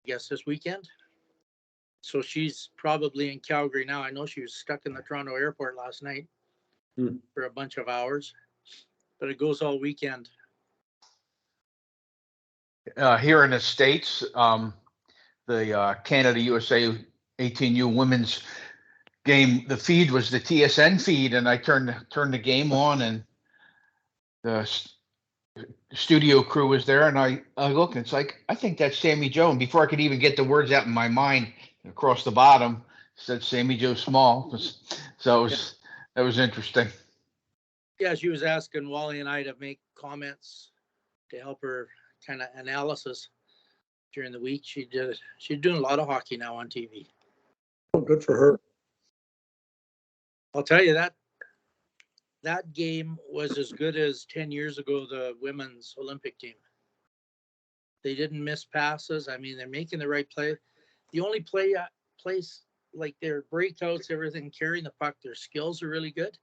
guess this weekend. So she's probably in Calgary now. I know she was stuck in the Toronto airport last night for a bunch of hours, but it goes all weekend. Here in the States, the Canada-USA 18U women's game, the feed was the TSN feed, and I turned the game on, and the studio crew was there, and I look, and it's like, I think that's Sammy Joe. And before I could even get the words out in my mind, across the bottom said Sammy Joe Small. So that was interesting. Yeah, she was asking Wally and I to make comments to help her kind of analysis during the week. She's doing a lot of hockey now on TV. Oh, good for her. I'll tell you that game was as good as 10 years ago, the women's Olympic team. They didn't miss passes. I mean, they're making the right play. The only place like their breakouts, everything, carrying the puck, their skills are really good.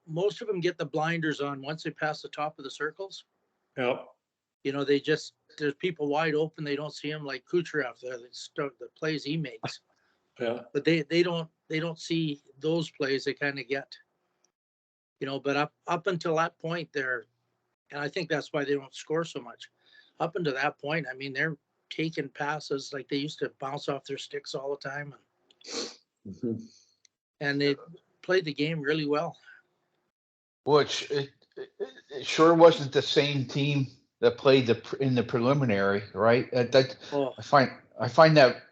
Most of them get the blinders on once they pass the top of the circles. Yeah. You know, there's people wide open. They don't see him, like Kucherov, the plays he makes. Yeah. But they don't see those plays. They kind of get, you know, but up until that point there, and I think that's why they don't score so much. Up until that point, I mean, they're taking passes like they used to bounce off their sticks all the time, and they played the game really well. Which it sure wasn't the same team that played in the preliminary, right? I find that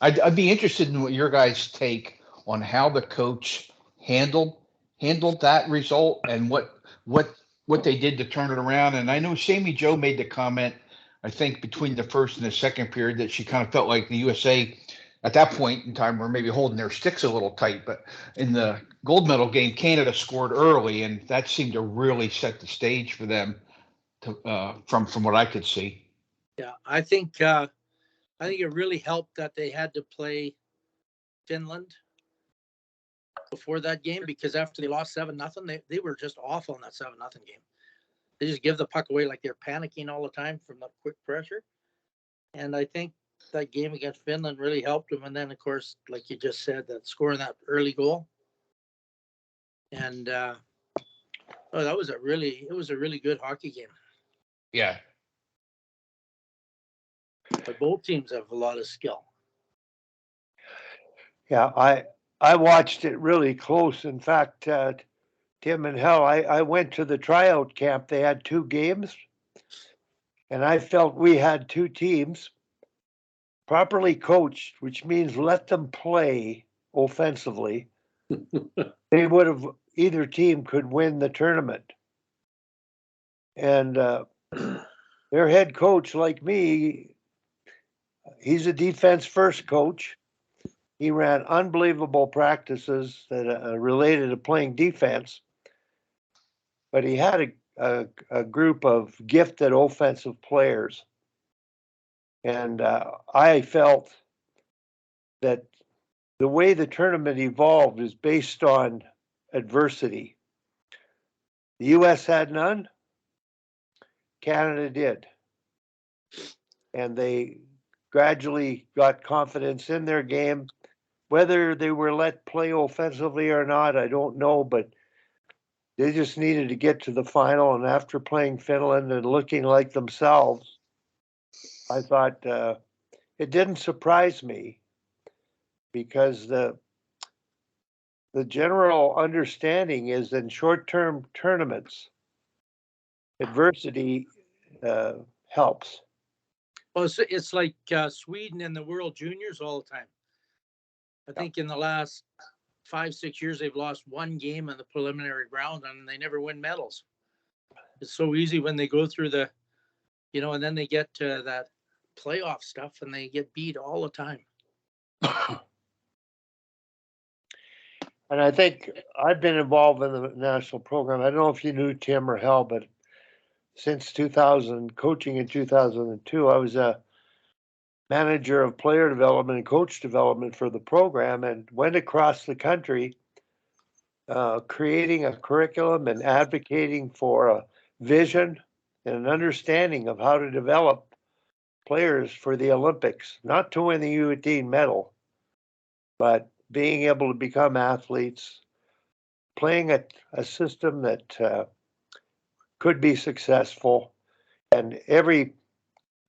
I'd be interested in what your guys' take on how the coach handled that result and what they did to turn it around. And I know Sammy Joe made the comment, I think between the first and the second period, that she kind of felt like the USA at that point in time were maybe holding their sticks a little tight. But in the gold medal game, Canada scored early, and that seemed to really set the stage for them from what I could see. Yeah, I think it really helped that they had to play Finland before that game, because after they lost 7-0, they were just awful in that 7-0 game. They just give the puck away like they're panicking all the time from the quick pressure. And I think that game against Finland really helped them. And then, of course, like you just said, that scoring that early goal. And it was a really good hockey game. Yeah. But both teams have a lot of skill. Yeah, I watched it really close. In fact, Tim and Hal, I went to the tryout camp. They had 2 games, and I felt we had 2 teams properly coached, which means let them play offensively. They would have, either team could win the tournament. And their head coach, like me, he's a defense first coach. He ran unbelievable practices that related to playing defense, but he had a group of gifted offensive players. And I felt that the way the tournament evolved is based on adversity. The U.S. had none. Canada did. And they gradually got confidence in their game. Whether they were let play offensively or not, I don't know, but they just needed to get to the final. And after playing Finland and looking like themselves, I thought it didn't surprise me, because the general understanding is in short-term tournaments, adversity helps. Well, it's like Sweden in the World Juniors all the time. I think in the last 5-6 years, they've lost 1 game in the preliminary round, and they never win medals. It's so easy when they go through and then they get to that playoff stuff and they get beat all the time. And I think I've been involved in the national program. I don't know if you knew Tim or Hal, but since 2000, coaching in 2002, I was a manager of player development and coach development for the program, and went across the country creating a curriculum and advocating for a vision and an understanding of how to develop players for the Olympics, not to win the U18 medal, but being able to become athletes, playing a system that could be successful. And every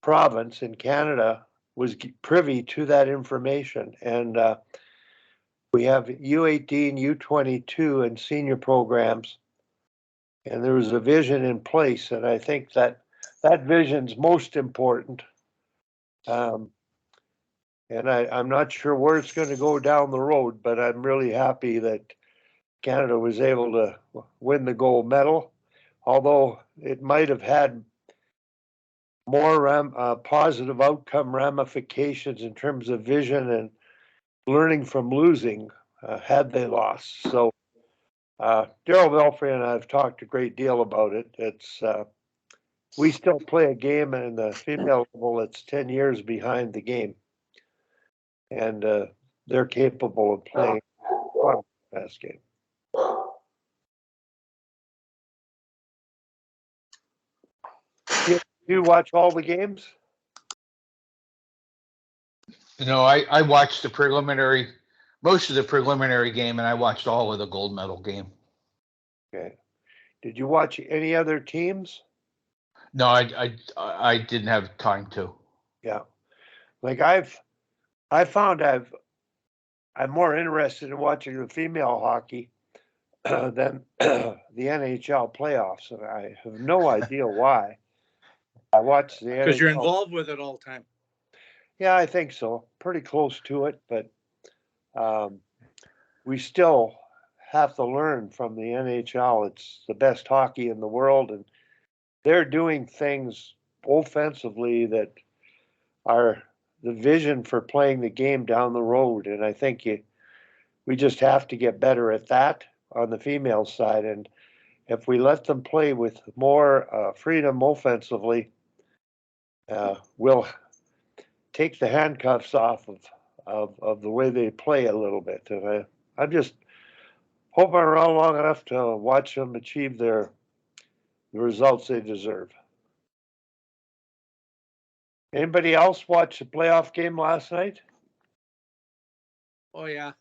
province in Canada was privy to that information. And we have U18, U22, and senior programs. And there was a vision in place. And I think that vision's most important. And I'm not sure where it's going to go down the road, but I'm really happy that Canada was able to win the gold medal, although it might have had more positive outcome ramifications in terms of vision and learning from losing had they lost. So Daryl Belfry and I have talked a great deal about it. It's we still play a game in the female level that's 10 years behind the game. And they're capable of playing fun fast game. You watch all the games? I watched most of the preliminary game, and I watched all of the gold medal game. Okay. Did you watch any other teams? No, I didn't have time to. Yeah. Like I found I'm more interested in watching the female hockey than the NHL playoffs, and I have no idea why. I watch the because you're involved with it all the time. Yeah, I think so. Pretty close to it, but we still have to learn from the NHL. It's the best hockey in the world, and they're doing things offensively that are the vision for playing the game down the road. And I think we just have to get better at that on the female side. And if we let them play with more freedom offensively, we'll take the handcuffs off of the way they play a little bit. And I'm just hoping around long enough to watch them achieve the results they deserve. Anybody else watch the playoff game last night? Oh yeah.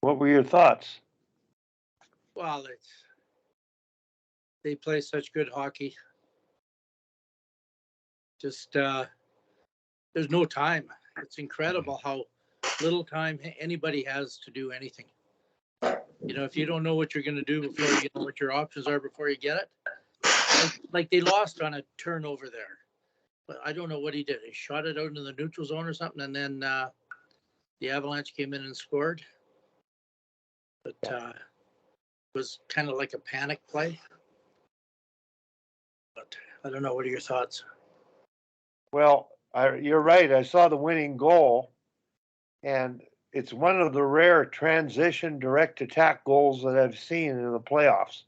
What were your thoughts? Well, they play such good hockey. Just there's no time. It's incredible how little time anybody has to do anything. If you don't know what you're going to do before you know what your options are before you get it. Like they lost on a turnover there. But I don't know what he did. He shot it out into the neutral zone or something, and then the Avalanche came in and scored. But it was kind of like a panic play. But I don't know. What are your thoughts? Well, you're right. I saw the winning goal, and it's one of the rare transition direct attack goals that I've seen in the playoffs.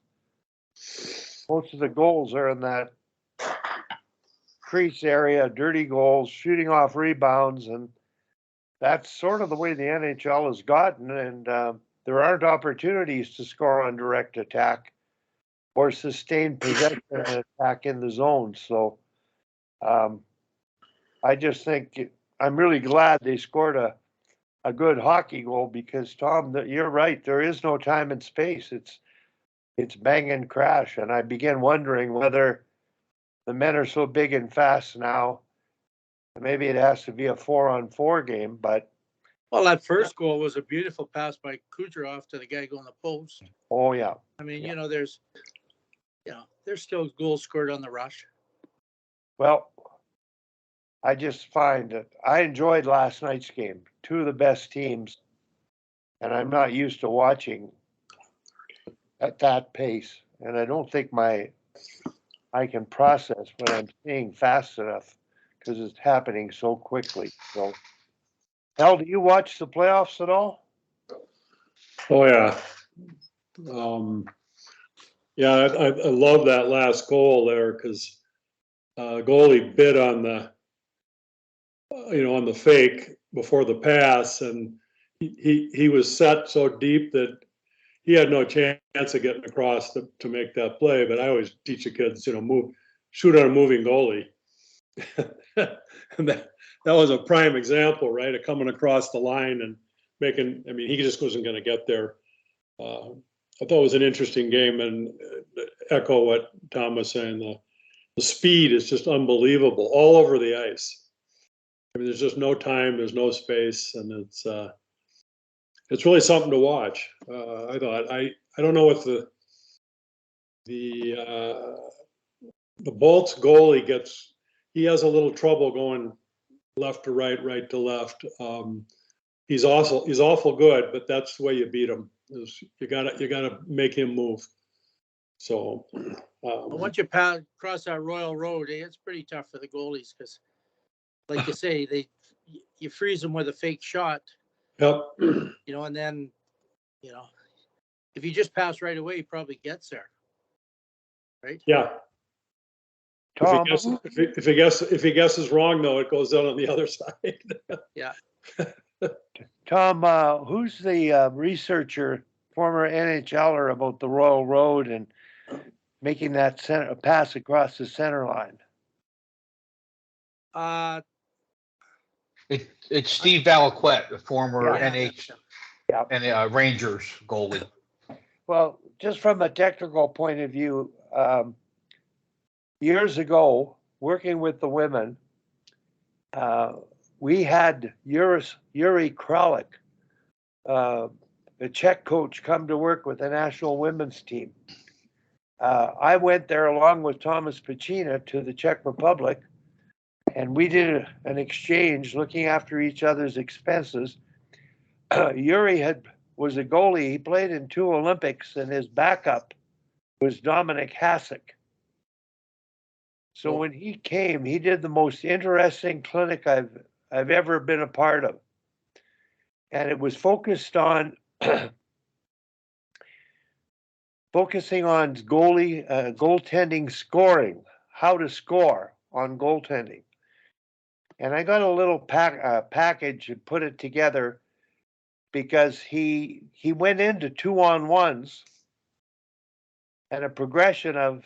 Most of the goals are in that crease area, dirty goals, shooting off rebounds, and that's sort of the way the NHL has gotten. And there aren't opportunities to score on direct attack or sustain possession and attack in the zone. So I just think I'm really glad they scored a good hockey goal because, Tom, you're right. There is no time and space. It's bang and crash. And I begin wondering whether the men are so big and fast now. Maybe it has to be a 4-on-4 game, but. Well, that first goal was a beautiful pass by Kucherov to the guy going the post. Oh, yeah. I mean, there's still goals scored on the rush. Well, I just find that I enjoyed last night's game. Two of the best teams, and I'm not used to watching at that pace. And I don't think I can process what I'm seeing fast enough because it's happening so quickly. So, Al, do you watch the playoffs at all? Oh yeah. Yeah, I love that last goal there because goalie bit on the on the fake before the pass, and he was set so deep that he had no chance of getting across to make that play. But I always teach the kids, shoot on a moving goalie. And that was a prime example, right, of coming across the line and making. I mean, he just wasn't going to get there. I thought it was an interesting game, and echo what Tom was saying. The speed is just unbelievable all over the ice. I mean, there's just no time, there's no space, and it's really something to watch. I thought. I don't know what the Bolts goalie gets. He has a little trouble going left to right, right to left. He's awful good, but that's the way you beat him. You gotta make him move. So once you cross that Royal Road, it's pretty tough for the goalies because, like you say, you freeze them with a fake shot. Yep. And then, if you just pass right away, he probably gets there. Right? Yeah. Tom, If he guesses wrong, though, it goes down on the other side. Yeah. Tom, who's the researcher, former NHLer, about the Royal Road and making that pass across the center line? It's Steve Valaquette, the former Yeah. NH Yeah. and Rangers goalie. Well, just from a technical point of view, years ago, working with the women, we had Yuri Kralik, the Czech coach, come to work with the national women's team. I went there along with Thomas Pacina to the Czech Republic, and we did an exchange looking after each other's expenses. Yuri was a goalie. He played in 2 Olympics, and his backup was Dominic Hasek. So when he came, he did the most interesting clinic I've ever been a part of. And it was focused on focusing on goaltending scoring, how to score on goaltending. And I got a little package and put it together because he went into 2-on-1s and a progression of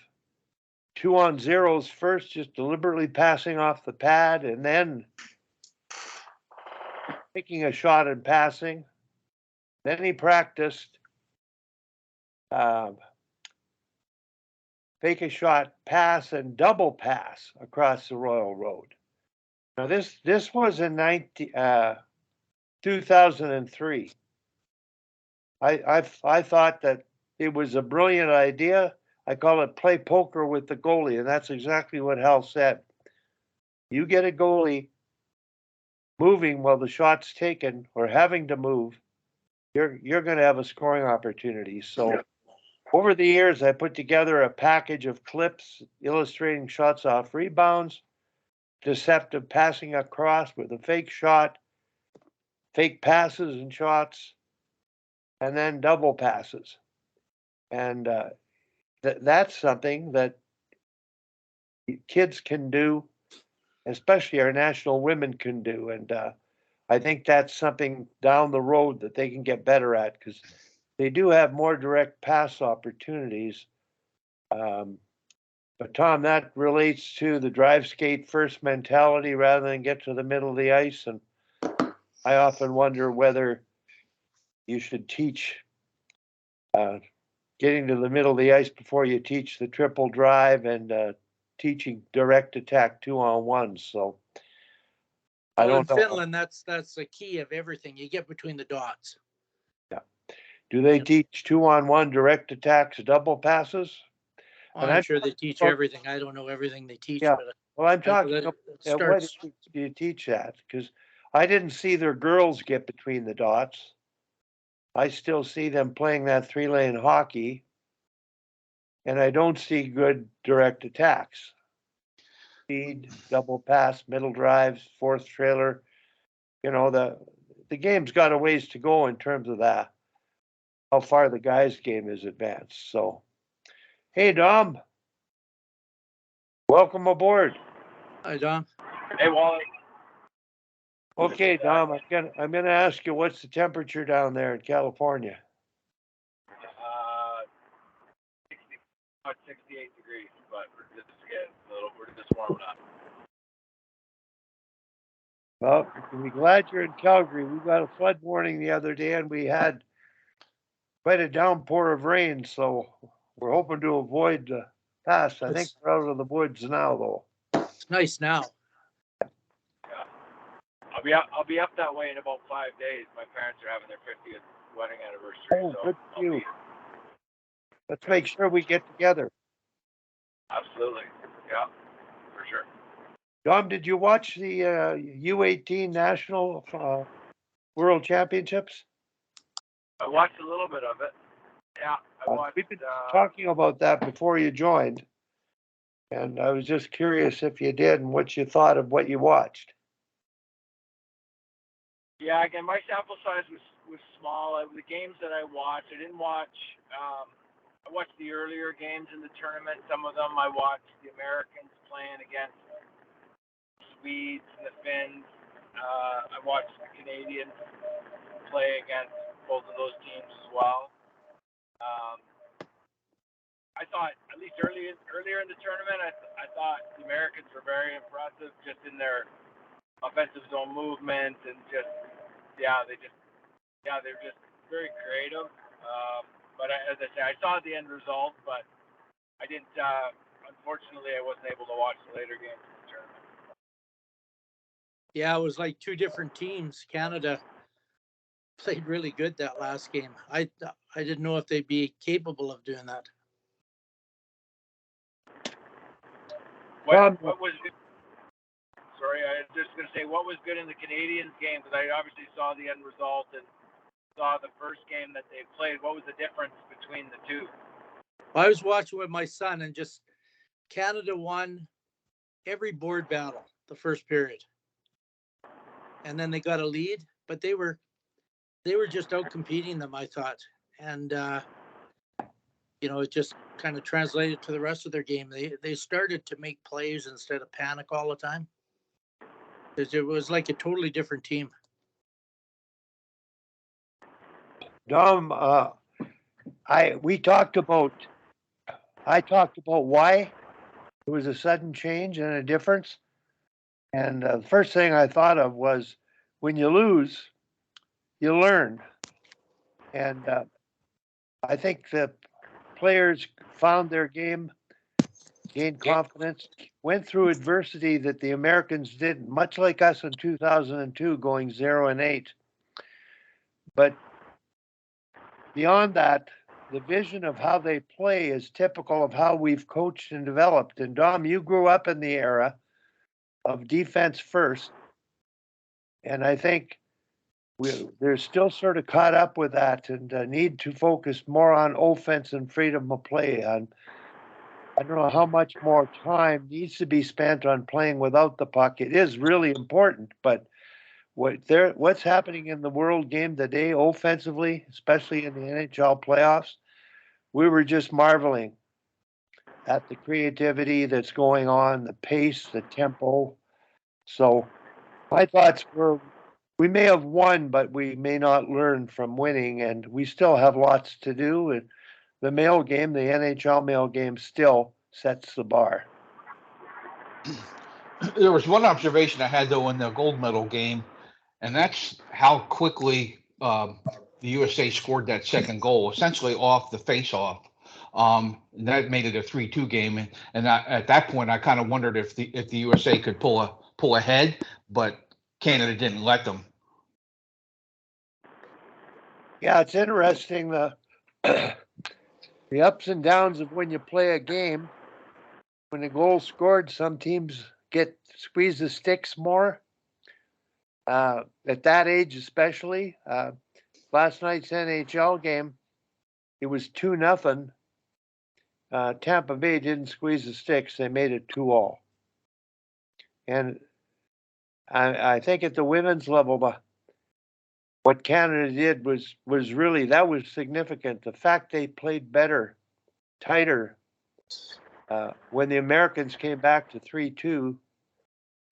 2-on-0s first, just deliberately passing off the pad and then taking a shot and passing. Then he practiced fake a shot, pass, and double pass across the Royal Road. Now this was in 2003. I thought that it was a brilliant idea. I call it play poker with the goalie, and that's exactly what Hal said. You get a goalie moving while the shot's taken or having to move, you're going to have a scoring opportunity. So over the years, I put together a package of clips illustrating shots off rebounds, deceptive passing across with a fake shot, fake passes and shots, and then double passes. And that's something that kids can do, especially our national women can do. And I think that's something down the road that they can get better at because they do have more direct pass opportunities. But Tom, that relates to the drive skate first mentality rather than get to the middle of the ice. And I often wonder whether you should teach getting to the middle of the ice before you teach the triple drive and teaching direct attack 2-on-1s. So I don't know. In Finland, that's the key of everything. You get between the dots. Yeah. Do they teach 2-on-1 direct attacks, double passes? I'm sure they teach everything. I don't know everything they teach. Yeah. But well, I'm talking about what do you teach that? Because I didn't see their girls get between the dots. I still see them playing that 3-lane hockey, and I don't see good direct attacks. Speed, double pass, middle drives, fourth trailer. The game's got a ways to go in terms of that, how far the guys' game is advanced. So, hey, Dom, welcome aboard. Hi, Dom. Hey, Wally. Okay, Dom, I'm gonna ask you, what's the temperature down there in California? about 68 degrees, but we're just warming up. Well, you can be glad you're in Calgary. We got a flood warning the other day and we had quite a downpour of rain, so we're hoping to avoid the past. I think we're out of the woods now, though. It's nice now. Yeah. I'll be up that way in about 5 days. My parents are having their 50th wedding anniversary. Oh, so good for you. Let's make sure we get together. Absolutely. Yeah, for sure. Dom, did you watch the U18 National World Championships? I watched a little bit of it. Yeah, I watched. We've been talking about that before you joined, and I was just curious if you did and what you thought of what you watched. Yeah, again, my sample size was small. The games that I watched, I didn't watch. I watched the earlier games in the tournament. Some of them I watched the Americans playing against Swedes and the Finns. I watched the Canadians play against both of those teams as well. I thought, at least earlier in the tournament, I thought the Americans were very impressive just in their offensive zone movement and they're just very creative. But as I say, I saw the end result, but I didn't. Unfortunately, I wasn't able to watch the later games of the tournament. Yeah, it was like two different teams. Canada played really good that last game. I didn't know if they'd be capable of doing that. What was good? Sorry, I was just going to say what was good in the Canadians game, because I obviously saw the end result and saw the first game that they played. What was the difference between the two? I was watching with my son, and just Canada won every board battle the first period, and then they got a lead, but they were just out competing them, I thought, and it just kind of translated to the rest of their game. They started to make plays instead of panic all the time. It was like a totally different team. Dom, I talked about why there was a sudden change and a difference. And the first thing I thought of was when you lose, you learn. And I think the players found their game, gained confidence, went through adversity that the Americans didn't, much like us in 2002, going 0-8. But beyond that, the vision of how they play is typical of how we've coached and developed. And Dom, you grew up in the era of defense first. And I think they're still sort of caught up with that and need to focus more on offense and freedom of play. I don't know how much more time needs to be spent on playing without the puck. It is really important, but what's happening in the world game today offensively, especially in the NHL playoffs, we were just marveling at the creativity that's going on, the pace, the tempo. So my thoughts were we may have won, but we may not learn from winning, and we still have lots to do. And the male game, the NHL male game, still sets the bar. There was one observation I had, though, in the gold medal game, and that's how quickly the USA scored that second goal, essentially off the face-off. And that made it a 3-2 game. And at that point, I kind of wondered if the USA could pull ahead, but Canada didn't let them. Yeah, it's interesting the ups and downs of when you play a game. When a goal's scored, some teams squeeze the sticks more. At that age, especially, last night's NHL game, it was 2-0. Tampa Bay didn't squeeze the sticks; they made it 2-2. And I think at the women's level, what Canada did was really, that was significant. The fact they played better, tighter, when the Americans came back to 3-2,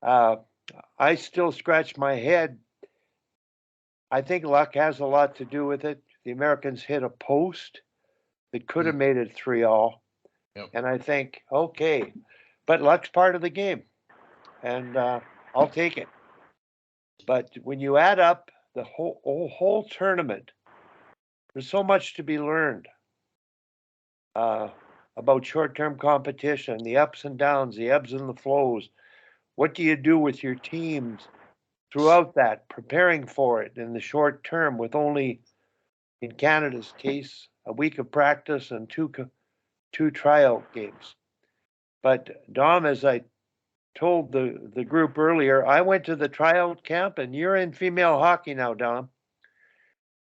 I still scratch my head. I think luck has a lot to do with it. The Americans hit a post that could have made it 3-3. Yep. And I think, okay, but luck's part of the game, and I'll take it. But when you add up the whole tournament, there's so much to be learned about short-term competition, the ups and downs, the ebbs and the flows. What do you do with your teams throughout that, preparing for it in the short term with only, in Canada's case, a week of practice and two tryout games? But Dom, as I told the group earlier, I went to the tryout camp, and you're in female hockey now, Dom.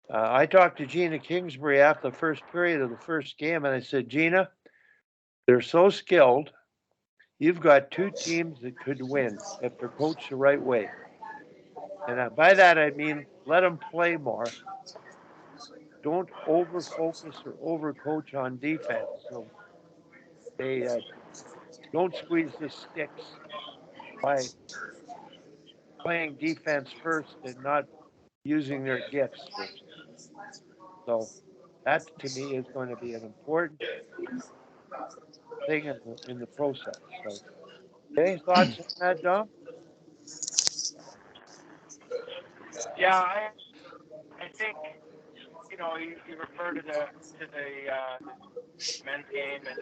I talked to Gina Kingsbury after the first period of the first game, and I said, Gina, they're so skilled. You've got two teams that could win if they're coached the right way. And by that, I mean, let them play more. Don't over focus or over coach on defense. So they don't squeeze the sticks by playing defense first and not using their gifts first. So that to me is going to be an important thing in the process. So, any thoughts on that, Dom? Yeah, I think you refer to the men's game and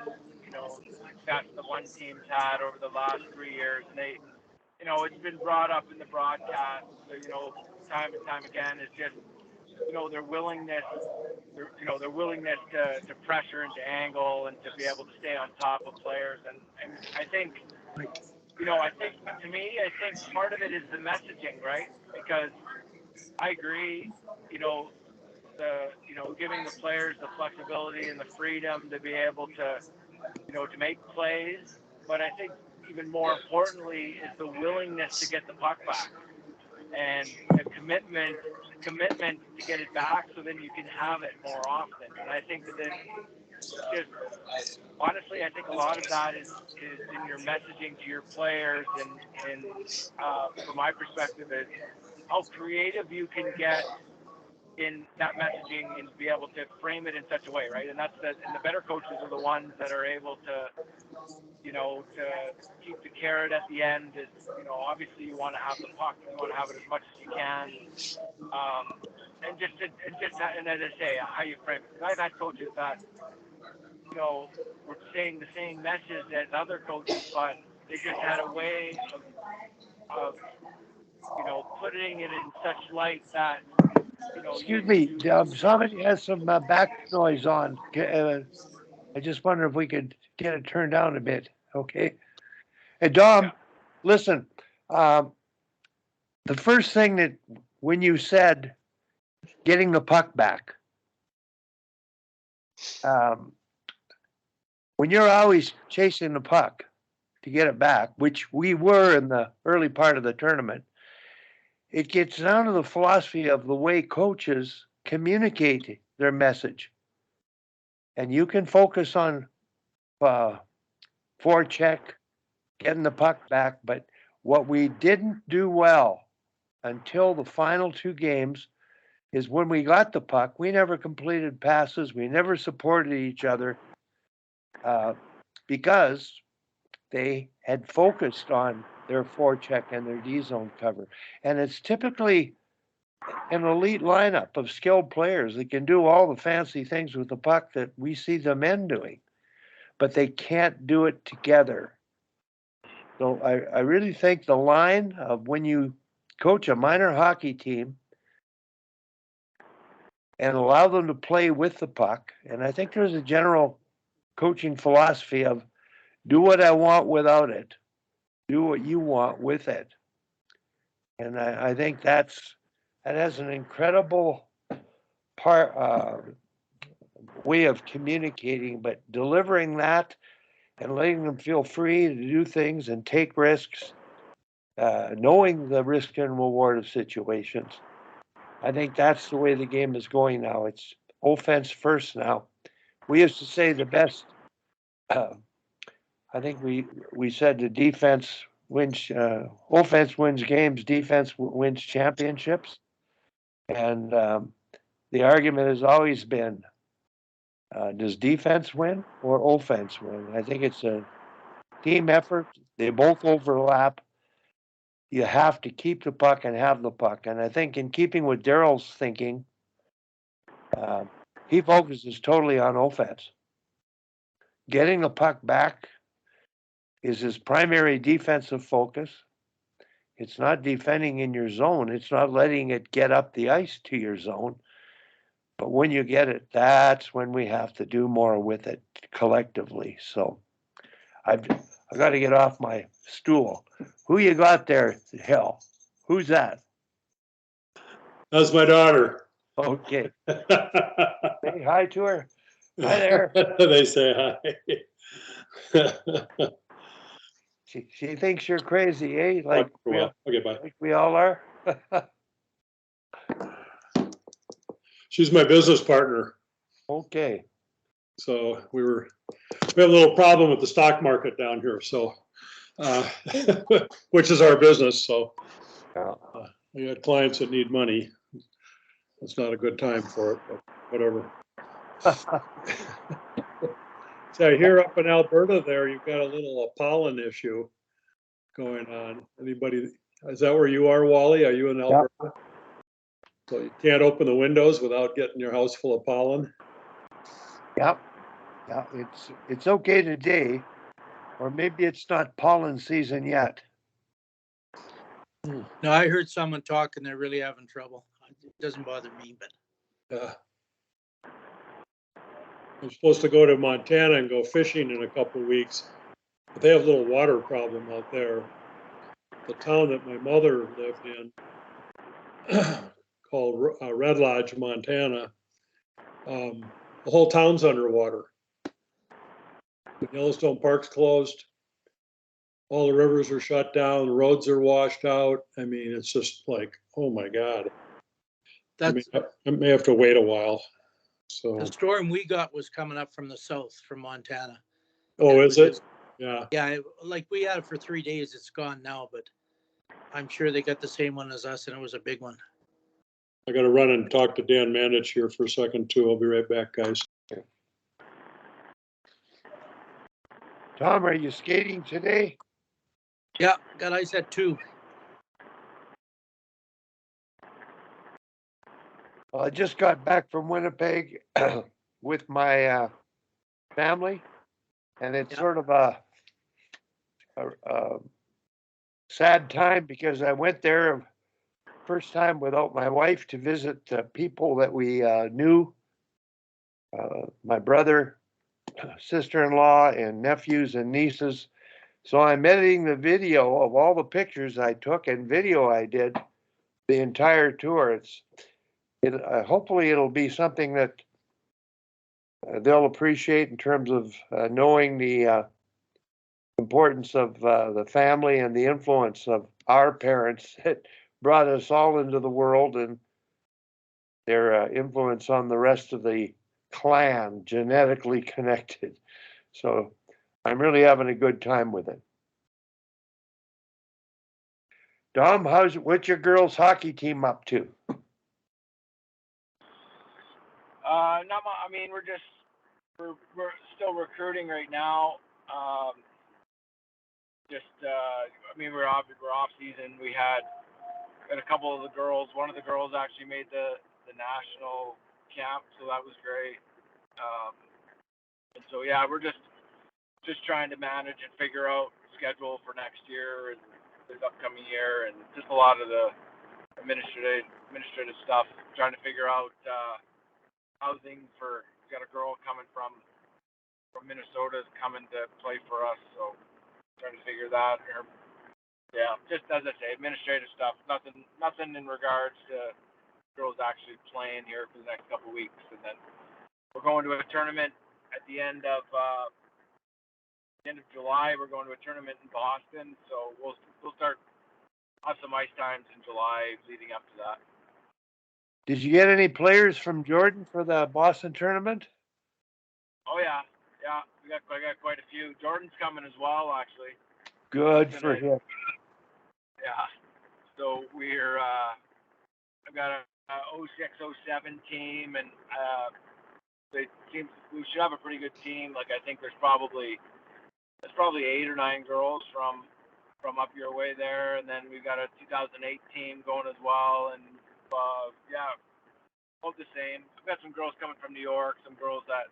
the success the one team's had over the last 3 years, and it's been brought up in the broadcast, time and time again. Is just their willingness, their willingness to pressure and to angle and to be able to stay on top of players, and I think. I think to me, I think part of it is the messaging, right? Because I agree, giving the players the flexibility and the freedom to be able to, to make plays. But I think even more importantly is the willingness to get the puck back and the commitment to get it back so then you can have it more often. And I think that just honestly, I think a lot of that is in your messaging to your players, and from my perspective, is how creative you can get in that messaging and be able to frame it in such a way, right? And and the better coaches are the ones that are able to, to keep the carrot at the end. Is obviously you want to have the puck, you want to have it as much as you can, and as I say, how you frame it. I've had coaches that were saying the same message as other coaches, but they just had a way of putting it in such light that Excuse me, somebody has some back noise on. I just wonder if we could get it turned down a bit. Okay. Hey, Dom, listen. The first thing that when you said getting the puck back, when you're always chasing the puck to get it back, which we were in the early part of the tournament, it gets down to the philosophy of the way coaches communicate their message. And you can focus on forecheck, getting the puck back, but what we didn't do well until the final two games is when we got the puck, we never completed passes, we never supported each other because they had focused on their forecheck and their D zone cover. And it's typically an elite lineup of skilled players that can do all the fancy things with the puck that we see the men doing, but they can't do it together. So I really think the line of when you coach a minor hockey team and allow them to play with the puck, and I think there's a general coaching philosophy of do what I want without it, do what you want with it. And I think that has an incredible way of communicating, but delivering that and letting them feel free to do things and take risks, knowing the risk and reward of situations. I think that's the way the game is going now. It's offense first now. We used to say the best. I think we said the defense wins, offense wins games, defense wins championships, and the argument has always been Does defense win or offense win? I think it's a team effort. They both overlap. You have to keep the puck and have the puck. And I think in keeping with Daryl's thinking, he focuses totally on offense. Getting the puck back is his primary defensive focus. It's not defending in your zone. It's not letting it get up the ice to your zone. But when you get it, that's when we have to do more with it collectively. So I got to get off my stool. Who you got there, Hell? Who's that? That's my daughter. Okay. Say hi to her. Hi there. They say hi. She thinks you're crazy, eh? Like Okay, bye. like we all are. She's my business partner. Okay. So we have a little problem with the stock market down here. So, which is our business. So we got clients that need money. It's not a good time for it, but whatever. So here up in Alberta there, you've got a little pollen issue going on. Anybody, is that where you are, Wally? Are you in Alberta? So you can't open the windows without getting your house full of pollen? Yep. Yeah, it's okay today, or maybe it's not pollen season yet. No, I heard someone talking, they're really having trouble. It doesn't bother me, but I'm supposed to go to Montana and go fishing in a couple of weeks, but they have a little water problem out there. The town that my mother lived in, called Red Lodge, Montana, the whole town's underwater. Yellowstone Park's closed. All the rivers are shut down. The roads are washed out. I mean, it's just like, oh my God. I may have to wait a while. So the storm we got was coming up from the south, from Montana. Oh, is it? Yeah. Yeah, like we had it for 3 days. It's gone now, but I'm sure they got the same one as us, and it was a big one. I got to run and talk to Dan Manich here for a second too. I'll be right back, guys. Tom, are you skating today? Yeah, got ice at 2. Well, I just got back from Winnipeg with my family, and it's sort of a sad time because I went there first time without my wife to visit people that we knew, my brother, sister-in-law, and nephews and nieces. So I'm editing the video of all the pictures I took and video I did the entire tour. Hopefully it'll be something that they'll appreciate in terms of knowing the importance of the family and the influence of our parents that brought us all into the world, and their influence on the rest of the clan, genetically connected. So I'm really having a good time with it. Dom, what's your girls' hockey team up to? Not much. I mean, we're still recruiting right now. I mean, we're off season. We had a couple of the girls. One of the girls actually made the national camp, so that was great. And so yeah, we're just trying to manage and figure out schedule for next year and this upcoming year, and just a lot of the administrative stuff. Trying to figure out housing for. We got a girl coming from Minnesota is coming to play for us, so trying to figure that. Yeah, just as I say, administrative stuff. Nothing in regards to girls actually playing here for the next couple of weeks, and then we're going to a tournament at the end of July. We're going to a tournament in Boston, so we'll start have some ice times in July leading up to that. Did you get any players from Jordan for the Boston tournament? Oh yeah. I got quite a few. Jordan's coming as well, actually. Good for him. Yeah. So I've got a 06, 07 team, and we should have a pretty good team. Like I think there's probably 8 or 9 girls from up your way there, and then we've got a 2008 team going as well, and yeah, both the same. I've got some girls coming from New York, some girls that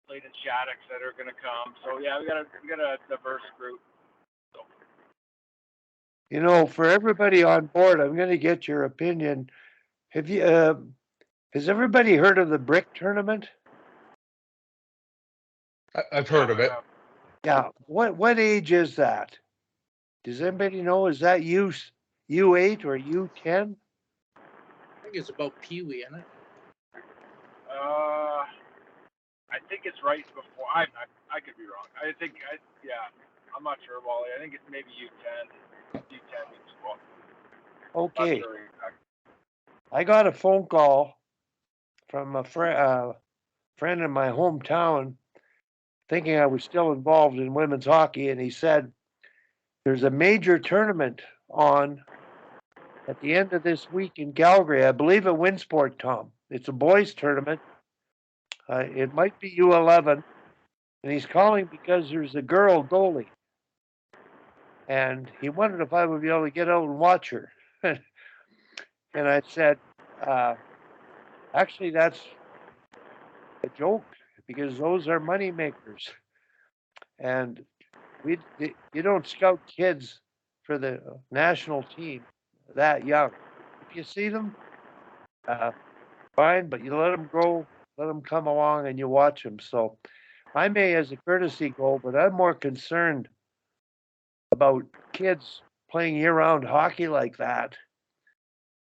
played in Shaddix that are going to come. So yeah, we got a diverse group. So. You know, for everybody on board, I'm going to get your opinion. Have you? Has everybody heard of the brick tournament? I've heard of it. Yeah. What age is that? Does anybody know? Is that U8 or U10? I think it's about Pee Wee, isn't it? I think it's right before. I could be wrong. I'm not sure, Wally. I think it's maybe U10. U10 is well. Okay. Not sure exactly. I got a phone call from a friend in my hometown thinking I was still involved in women's hockey, and he said, there's a major tournament on at the end of this week in Calgary. I believe at Winsport, Tom. It's a boys' tournament. It might be U11. And he's calling because there's a girl goalie. And he wondered if I would be able to get out and watch her. And I said, actually, that's a joke because those are money makers. And you don't scout kids for the national team that young. If you see them, fine, but you let them grow, let them come along, and you watch them. So I may, as a courtesy, go, but I'm more concerned about kids playing year-round hockey like that,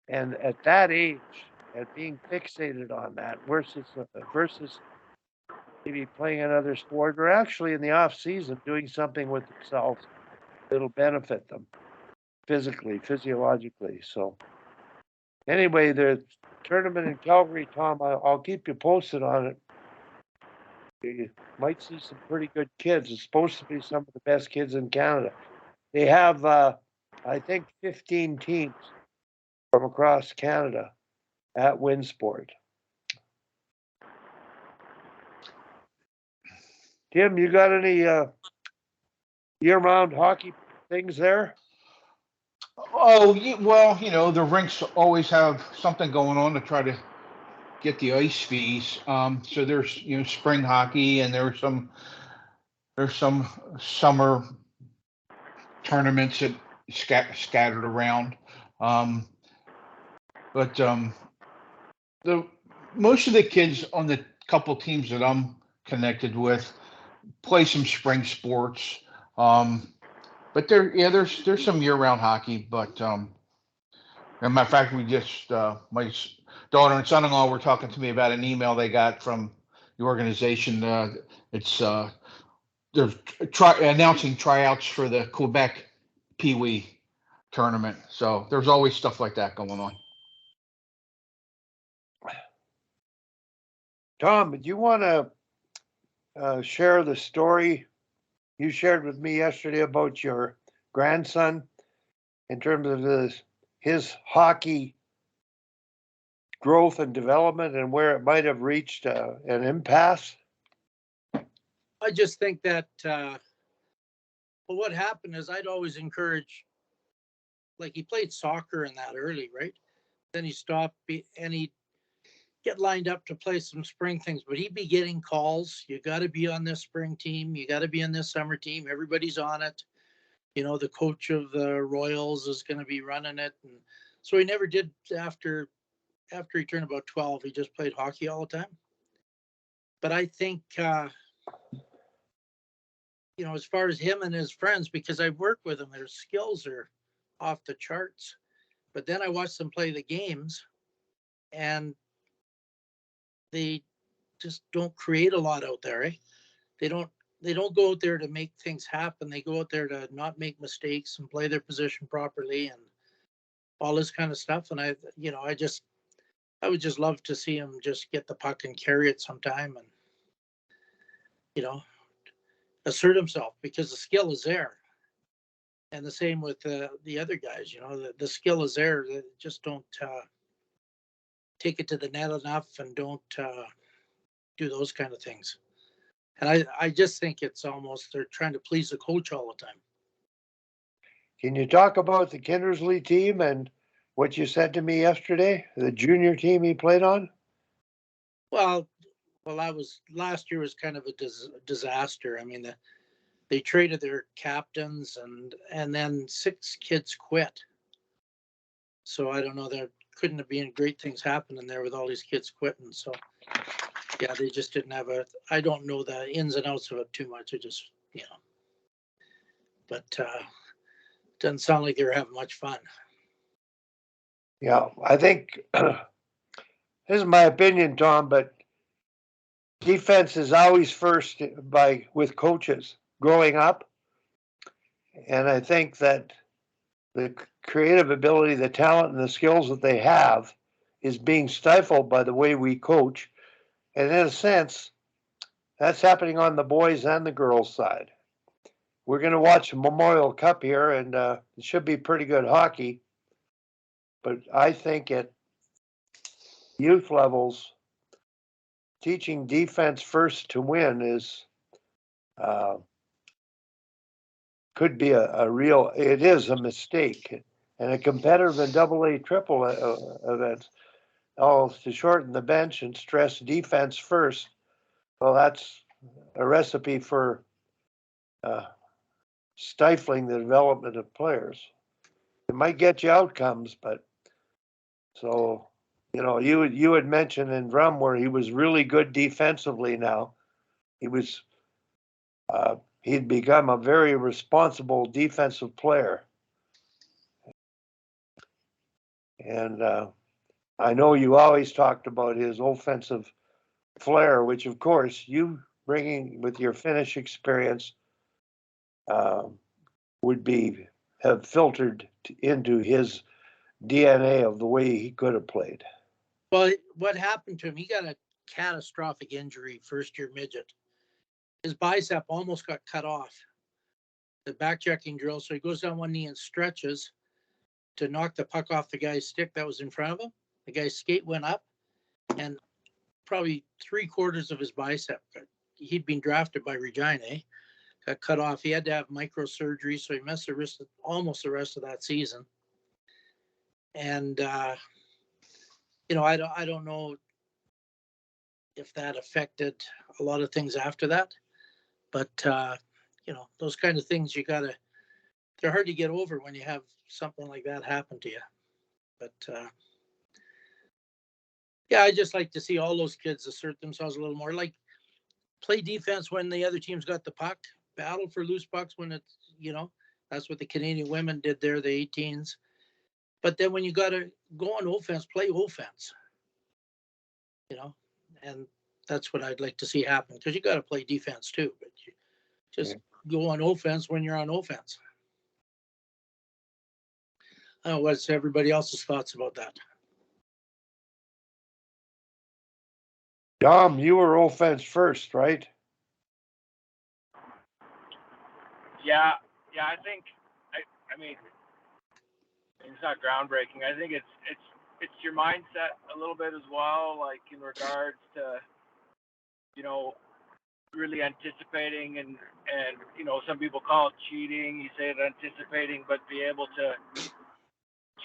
and at that age, and being fixated on that versus maybe playing another sport, or actually in the off season doing something with themselves that'll benefit them physically, physiologically. So anyway, the tournament in Calgary, Tom, I'll keep you posted on it. You might see some pretty good kids. It's supposed to be some of the best kids in Canada. They have, I think, 15 teams from across Canada at Winsport. Tim, you got any year-round hockey things there? Oh, well, the rinks always have something going on to try to get the ice fees. So there's spring hockey, and there's some summer tournaments that scattered around. But the most of the kids on the couple teams that I'm connected with play some spring sports. But there's some year-round hockey. But as a matter of fact, we just my daughter and son-in-law were talking to me about an email they got from the organization. It's they're announcing tryouts for the Quebec Pee Wee tournament. So there's always stuff like that going on. Tom, do you want to share the story you shared with me yesterday about your grandson in terms of his hockey growth and development and where it might have reached an impasse? I just think that well, what happened is I'd always encourage, like he played soccer in that early, right? Then he stopped and he'd get lined up to play some spring things, but he'd be getting calls. You got to be on this spring team. You got to be on this summer team. Everybody's on it. The coach of the Royals is going to be running it. And so he never did after he turned about 12, he just played hockey all the time. But I think, as far as him and his friends, because I've worked with them, their skills are off the charts. But then I watched them play the games, and they just don't create a lot out there. They don't go out there to make things happen. They go out there to not make mistakes and play their position properly and all this kind of stuff. And I would just love to see him just get the puck and carry it sometime and, assert himself, because the skill is there. And the same with the other guys, the skill is there. They just don't take it to the net enough and don't do those kind of things. And I just think it's almost they're trying to please the coach all the time. Can you talk about the Kindersley team and what you said to me yesterday, the junior team he played on? Well, that was last year was kind of a disaster. I mean, they traded their captains and then 6 kids quit. So I don't know. There couldn't have been great things happening there with all these kids quitting. So yeah, they just didn't have I don't know the ins and outs of it too much. I just, but doesn't sound like they were having much fun. Yeah, I think this is my opinion, Tom, but defense is always first with coaches growing up. And I think that the creative ability, the talent, and the skills that they have is being stifled by the way we coach. And in a sense, that's happening on the boys and the girls side. We're going to watch the Memorial Cup here, and it should be pretty good hockey. But I think at youth levels, teaching defense first to win is could be it is a mistake. And a competitive and AA triple events, to shorten the bench and stress defense first. Well, that's a recipe for stifling the development of players. It might get you outcomes, but so, you had mentioned in Vrum where he was really good defensively now. He'd become a very responsible defensive player. And I know you always talked about his offensive flair, which of course you bringing with your Finnish experience would have filtered into his DNA of the way he could have played. Well, what happened to him? He got a catastrophic injury first year midget. His bicep almost got cut off. The back checking drill. So he goes down one knee and stretches to knock the puck off the guy's stick that was in front of him. The guy's skate went up and probably 3/4 of his bicep. He'd been drafted by Regina, got cut off. He had to have microsurgery, so he missed almost the rest of that season. And I don't know if that affected a lot of things after that, but those kind of things they're hard to get over when you have something like that happen to you. But I just like to see all those kids assert themselves a little more, like play defense when the other team's got the puck, battle for loose pucks when it's, that's what the Canadian women did there, the 18s. But then when you got to go on offense, play offense, and that's what I'd like to see happen, because you got to play defense too, but you just go on offense when you're on offense. I don't know what's everybody else's thoughts about that. Dom, you were offense first, right? Yeah, I think I mean it's not groundbreaking. I think it's your mindset a little bit as well, like in regards to really anticipating and some people call it cheating. You say it anticipating, but be able to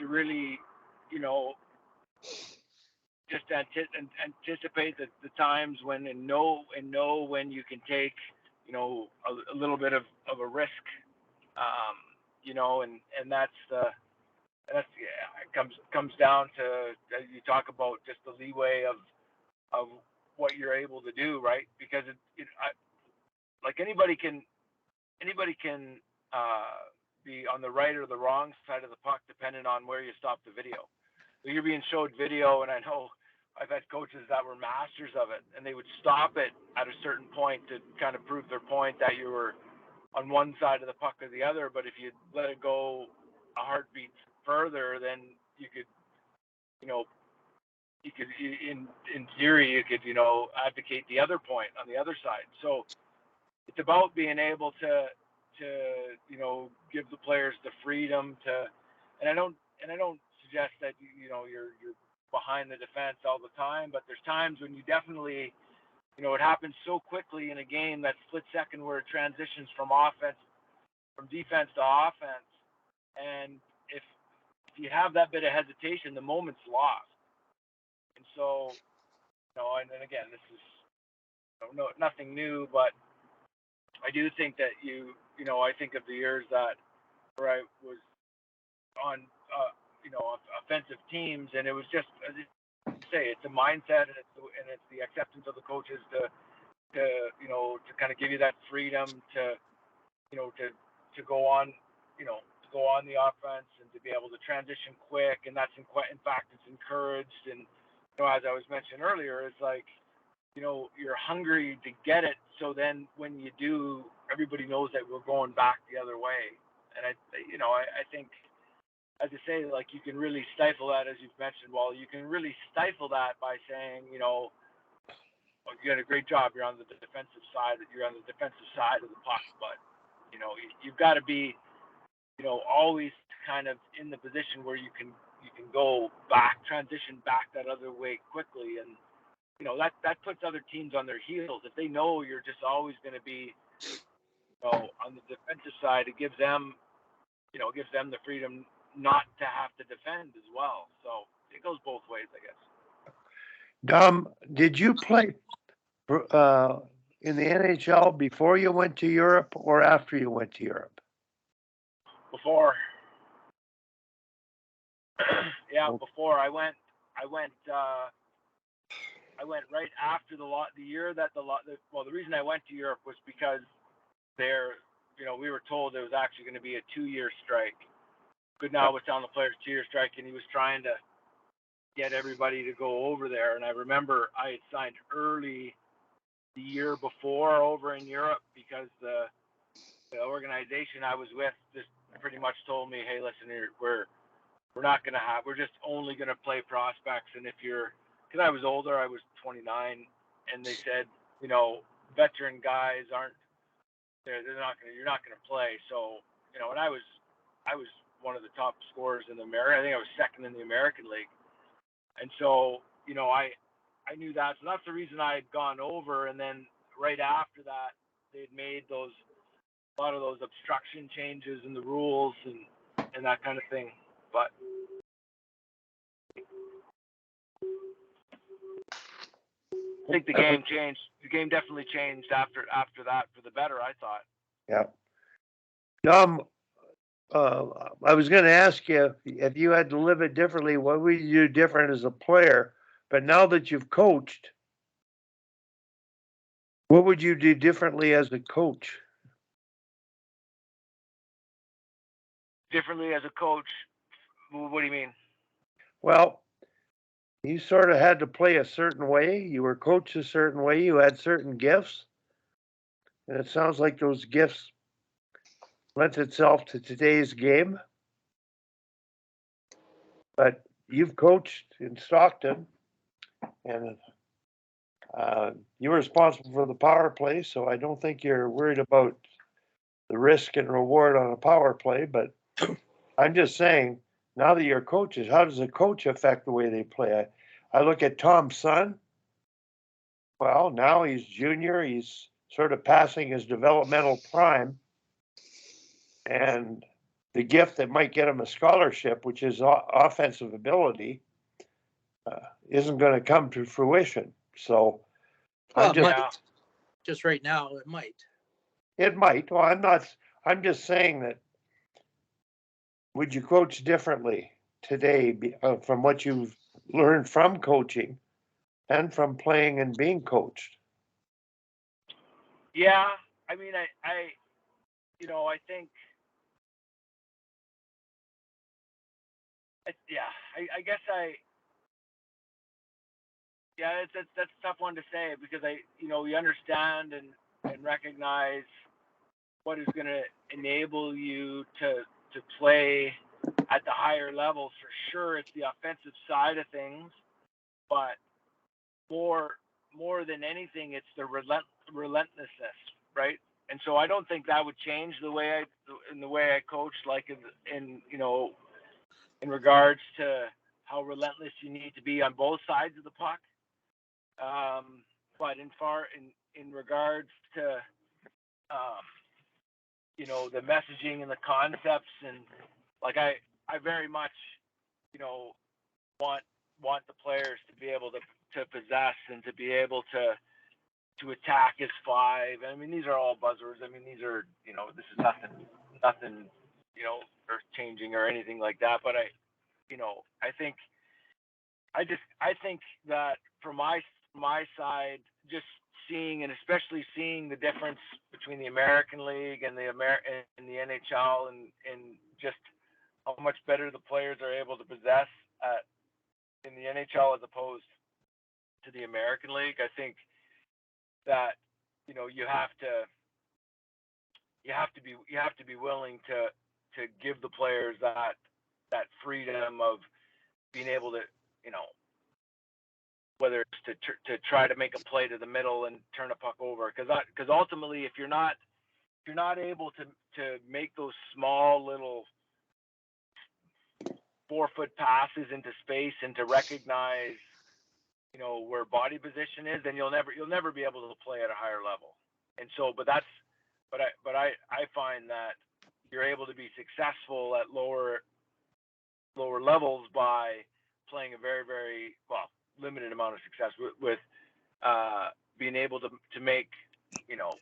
really just anticipate the times when and know when you can take a little bit of a risk, and that's it comes down to, as you talk about, just the leeway of what you're able to do, right? Because like anybody can be on the right or the wrong side of the puck depending on where you stop the video. So you're being showed video, and I know I've had coaches that were masters of it, and they would stop it at a certain point to kind of prove their point that you were on one side of the puck or the other. But if you let it go a heartbeat further, then you could, in theory, you could, advocate the other point on the other side. So it's about being able to give the players the freedom to, and I don't suggest that you're behind the defense all the time, but there's times when you definitely it happens so quickly in a game, that split second where it transitions from defense to offense. And if you have that bit of hesitation, the moment's lost. And so, and again, this is nothing new, but I do think that I think of the years that where I was on, offensive teams, and it was just, as you say, it's a mindset, and it's the acceptance of the coaches to kind of give you that freedom to go on, to go on the offense and to be able to transition quick, and that's in fact it's encouraged. And as I was mentioning earlier, it's like you're hungry to get it, so then when you do, everybody knows that we're going back the other way. And I think, as I say, like, you can really stifle that, as you've mentioned. Well, you can really stifle that by saying, you did a great job. You're on the defensive side. You're on the defensive side of the puck, but you've got to be, always kind of in the position where you can go back, transition back that other way quickly, and that puts other teams on their heels. If they know you're just always going to be, on the defensive side, it gives them the freedom not to have to defend as well. So it goes both ways, I guess. Dom, did you play in the NHL before you went to Europe or after you went to Europe? Before. Yeah, before I went right after the year that the reason I went to Europe was because we were told there was actually going to be a 2-year strike. Goodnow was telling the players 2-year strike, and he was trying to get everybody to go over there. And I remember I had signed early the year before over in Europe because the organization I was with just pretty much told me, hey, listen, we're just only going to play prospects. And because I was older, I was 29, and they said, veteran guys you're not going to play. So, and I was one of the top scorers in America. I think I was second in the American League. And so, I knew that. So that's the reason I had gone over. And then right after that, they'd made a lot of those obstruction changes in the rules and that kind of thing. But I think the game changed. The game definitely changed after that for the better, I thought. Yeah. Dom, I was going to ask you, if you had to live it differently, what would you do different as a player? But now that you've coached, what would you do differently as a coach? Differently as a coach? What do you mean? Well, you sort of had to play a certain way. You were coached a certain way. You had certain gifts. And it sounds like those gifts lent itself to today's game. But you've coached in Stockton, and you're responsible for the power play, so I don't think you're worried about the risk and reward on a power play. But I'm just saying, now that you're coaches, how does a coach affect the way they play? I look at Tom's son. Well, now he's junior. He's sort of passing his developmental prime. And the gift that might get him a scholarship, which is offensive ability, isn't going to come to fruition. So just right now, it might. It might. Well, I'm just saying that, would you coach differently today from what you've learned from coaching and from playing and being coached? Yeah, I mean, I think, I guess that's a tough one to say, because you understand and recognize what is going to enable you to play at the higher levels. For sure, it's the offensive side of things, but more than anything, it's the relentlessness, right? And so I don't think that would change the way I coach, like in regards to how relentless you need to be on both sides of the puck. but in regards to you know, the messaging and the concepts, and like I very much, you know, want the players to be able to possess and to be able to attack as five. I mean, these are all buzzwords. I mean, these are, you know, this is nothing, you know, earth changing or anything like that. But you know, I think that from my side, just seeing, and especially seeing the difference between the American League and the NHL, and just how much better the players are able to possess in the NHL as opposed to the American League. I think that, you know, you have to be willing to give the players that freedom of being able to, you know, whether it's to try to make a play to the middle and turn a puck over, because ultimately if you're not able to make those small little 4-foot passes into space and to recognize, you know, where body position is, then you'll never be able to play at a higher level. And so, but I find that you're able to be successful at lower levels by playing a very, very limited amount of success with being able to make, you know,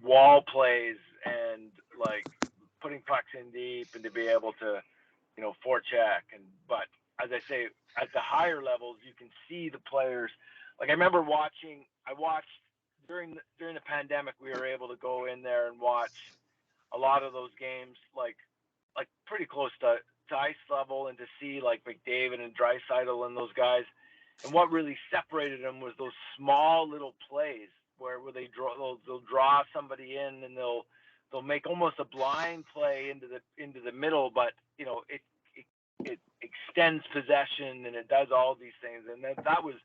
wall plays and like putting pucks in deep, and to be able to, you know, forecheck. But as I say, at the higher levels, you can see the players. Like I watched during the pandemic, we were able to go in there and watch a lot of those games, like pretty close to ice level, and to see like McDavid and Draisaitl and those guys. And what really separated them was those small little plays where they'll draw somebody in, and they'll make almost a blind play into the middle, but you know, it extends possession, and it does all these things. And that was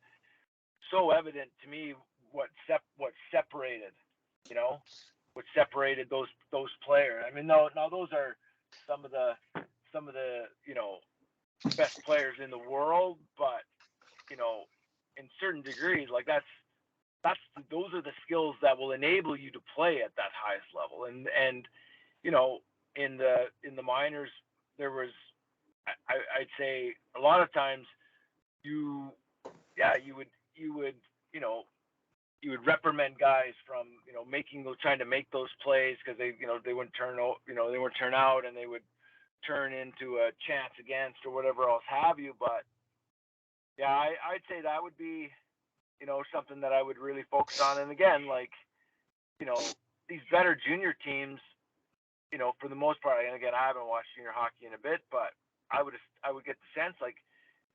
so evident to me what separated, you know, what separated those players. I mean, now those are some of the you know, best players in the world, but you know, in certain degrees, like those are the skills that will enable you to play at that highest level. And you know, in the minors, there was, I'd say a lot of times you would you know, you would reprimand guys from, you know, trying to make those plays, because they, you know, they wouldn't turn out, and they would turn into a chance against or whatever else have you. But yeah, I'd say that would be, you know, something that I would really focus on. And again, like, you know, these better junior teams, you know, for the most part, and again, I haven't watched junior hockey in a bit, but I would get the sense like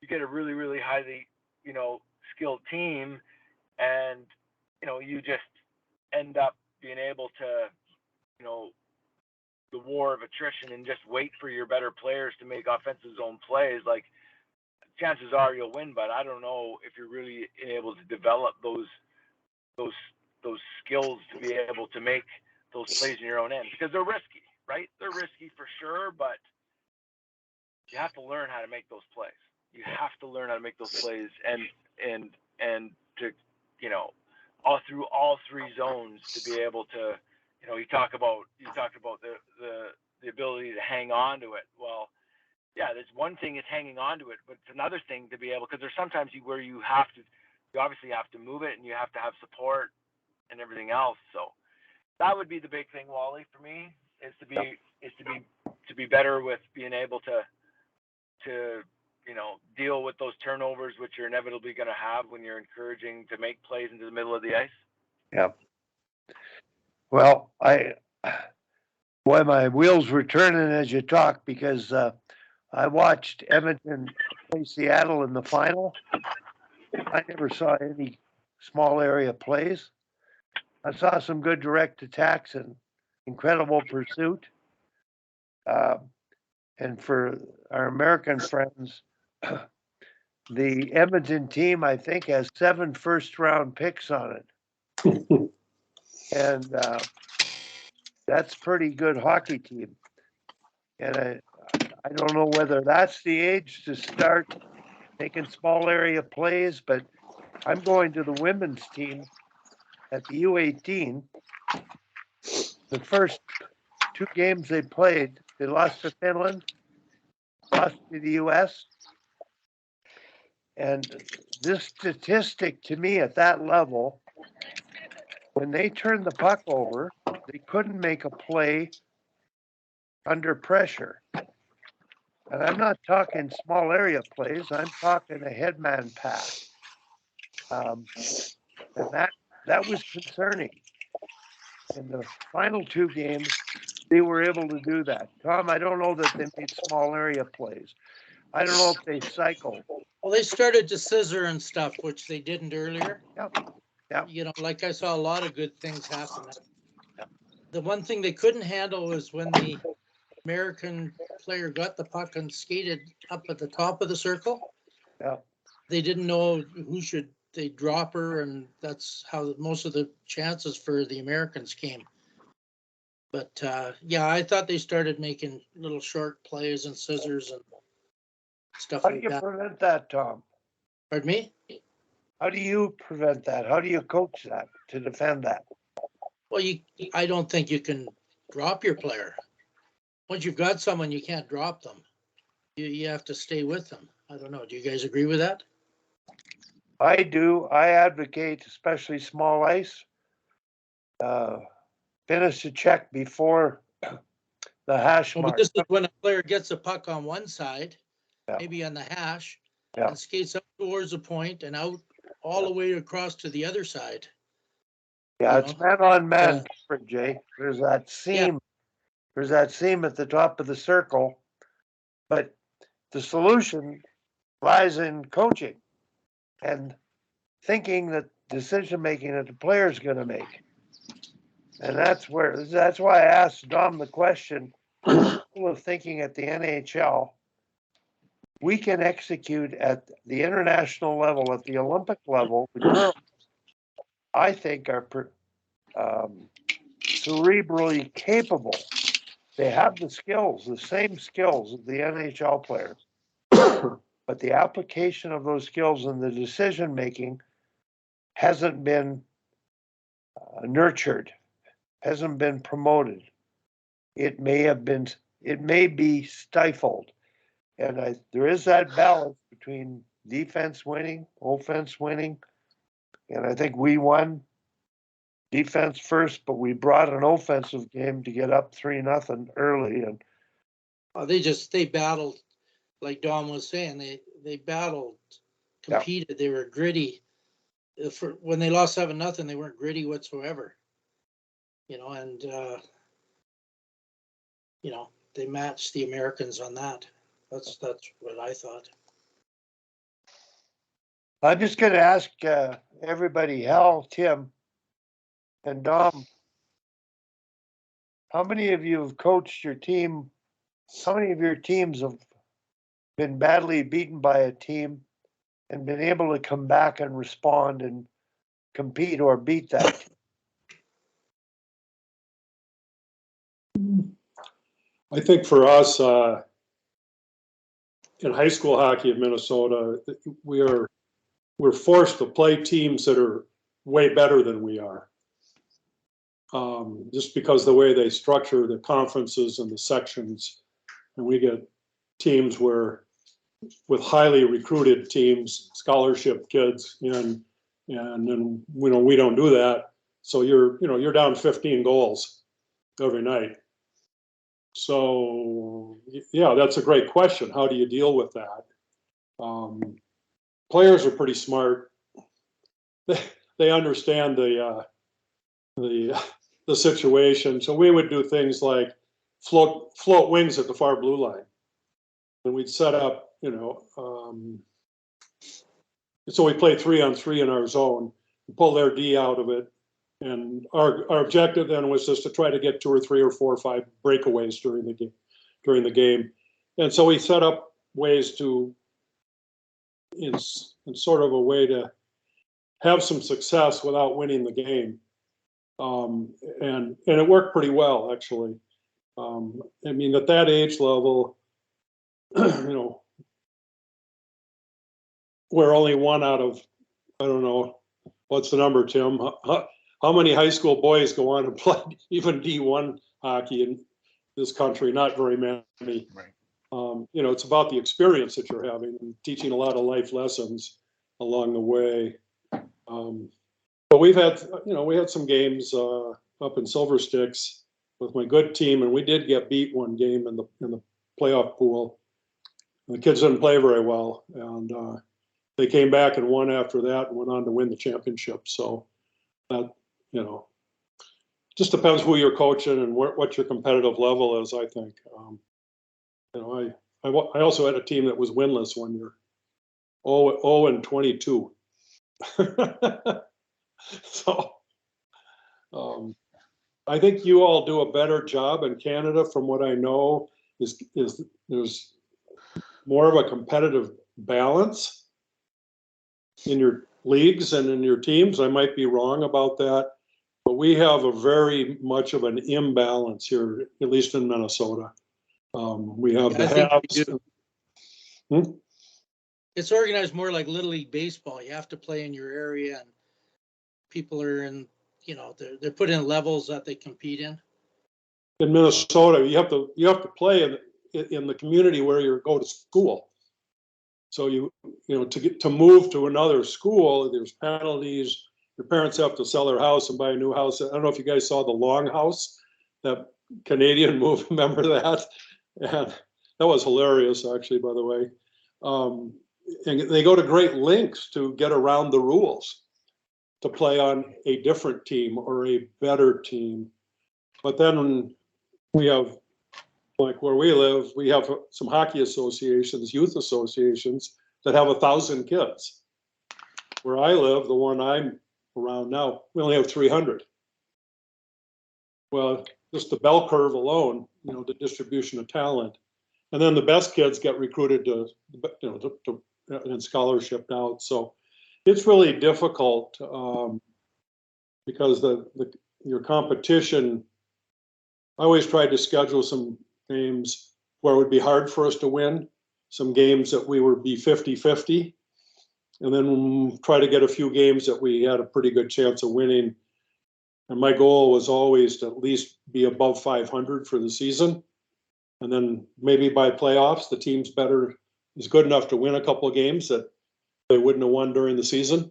you get a really, really highly, you know, skilled team, and you know, you just end up being able to, you know, the war of attrition, and just wait for your better players to make offensive zone plays. Like, chances are you'll win, but I don't know if you're really able to develop those skills to be able to make those plays in your own end, because they're risky, right? They're risky for sure, but you have to learn how to make those plays. You have to learn how to make those plays, and to, you know, all through all three zones, to be able to, you know, you talked about the ability to hang on to it. Well, yeah, there's one thing is hanging on to it, but it's another thing to be able, because there's sometimes where you obviously have to move it, and you have to have support and everything else. So that would be the big thing, Wally, for me, is to be better with being able to you know, deal with those turnovers, which you're inevitably going to have when you're encouraging to make plays into the middle of the ice. Yeah. Well, my wheels were turning as you talked, because I watched Edmonton play Seattle in the final. I never saw any small area plays. I saw some good direct attacks and incredible pursuit. And for our American friends, the Edmonton team, I think, has 7 first-round picks on it. And that's pretty good hockey team. And I don't know whether that's the age to start making small area plays, but I'm going to the women's team at the U18, the first 2 games they played, they lost to Finland, lost to the US. And this statistic to me at that level, when they turned the puck over, they couldn't make a play under pressure. And I'm not talking small area plays, I'm talking a headman pass. And that was concerning. In the final 2 games, they were able to do that. Tom, I don't know that they made small area plays. I don't know if they cycled. Well, they started to scissor and stuff, which they didn't earlier. Yep. You know, like I saw a lot of good things happen. The one thing they couldn't handle was when the American player got the puck and skated up at the top of the circle. Yeah. They didn't know who should they drop her, and that's how most of the chances for the Americans came. But yeah, I thought they started making little short plays and scissors and stuff How do like you that. prevent that, Tom? Pardon me? How do you prevent that? How do you coach that to defend that? Well, I don't think you can drop your player. Once you've got someone, you can't drop them. You have to stay with them. I don't know. Do you guys agree with that? I do. I advocate, especially small ice, finish the check before the hash Well, mark. but this is when a player gets a puck on one side, Yeah. maybe on the hash, Yeah. and skates up towards the point and out all the way across to the other side. Yeah, You it's know? man on man coverage, Jay. There's that seam. Yeah. There's that seam at the top of the circle. But the solution lies in coaching and thinking that decision making that the player is going to make. And that's why I asked Dom the question of thinking at the NHL. We can execute at the international level, at the Olympic level. The girls, I think, are cerebrally capable. They have the skills, the same skills as the NHL players. But the application of those skills and the decision making hasn't been nurtured, hasn't been promoted. It may be stifled. And there is that balance between defense winning, offense winning. And I think we won defense first, but we brought an offensive game to get up 3-0 early. And They battled, like Dom was saying, they battled, competed. Yeah. They were gritty. When they lost 7-0, they weren't gritty whatsoever. You know, and you know, they matched the Americans on that. That's what I thought. I'm just going to ask everybody, Hal, Tim, and Dom, how many of you have coached your team? How many of your teams have been badly beaten by a team and been able to come back and respond and compete or beat that team? I think for us, in high school hockey in Minnesota, we're forced to play teams that are way better than we are. Just because the way they structure the conferences and the sections, and we get teams with highly recruited teams, scholarship kids, and then we don't do that. So you're down 15 goals every night. So yeah, that's a great question. How do you deal with that? Players are pretty smart. They understand the situation. So we would do things like float wings at the far blue line, and we'd set up, so we play 3-on-3 in our zone, pull their D out of it, and our objective then was just to try to get 2 or 3 or 4 or 5 breakaways during the game, and so we set up ways to, in sort of a way to have some success without winning the game. And it worked pretty well, actually. I mean, at that age level, we're only one out of, I don't know, what's the number, Tim? how many high school boys go on and play even D1 hockey in this country? Not very many. Right. You know, it's about the experience that you're having and teaching a lot of life lessons along the way. But we've had, you know, we had some games up in Silver Sticks with my good team, and we did get beat one game in the playoff pool. The kids didn't play very well, and they came back and won after that and went on to win the championship. So that, you know, just depends who you're coaching and what your competitive level is, I think. You know, I also had a team that was winless one year, 0-22. So I think you all do a better job in Canada, from what I know, is there's more of a competitive balance in your leagues and in your teams. I might be wrong about that, but we have a very much of an imbalance here, at least in Minnesota. We have Yeah, the I think we haves. It's organized more like Little League baseball. You have to play in your area, and people are in, you know, they're put in levels that they compete in. In Minnesota, you have to play in the community where you go to school. So you know, to move to another school, there's penalties. Your parents have to sell their house and buy a new house. I don't know if you guys saw the Long House, that Canadian movie. Remember that? And that was hilarious, actually, by the way. And they go to great lengths to get around the rules, to play on a different team or a better team. But then we have, like where we live, we have some hockey associations, youth associations that have 1,000 kids. Where I live, the one I'm around now, we only have 300. Well, just the bell curve alone, you know, the distribution of talent. And then the best kids get recruited to, you know, and scholarshiped out. So it's really difficult because your competition. I always tried to schedule some games where it would be hard for us to win, some games that we would be 50-50, and then try to get a few games that we had a pretty good chance of winning. And my goal was always to at least be above 500 for the season. And then maybe by playoffs, the team's is good enough to win a couple of games that they wouldn't have won during the season.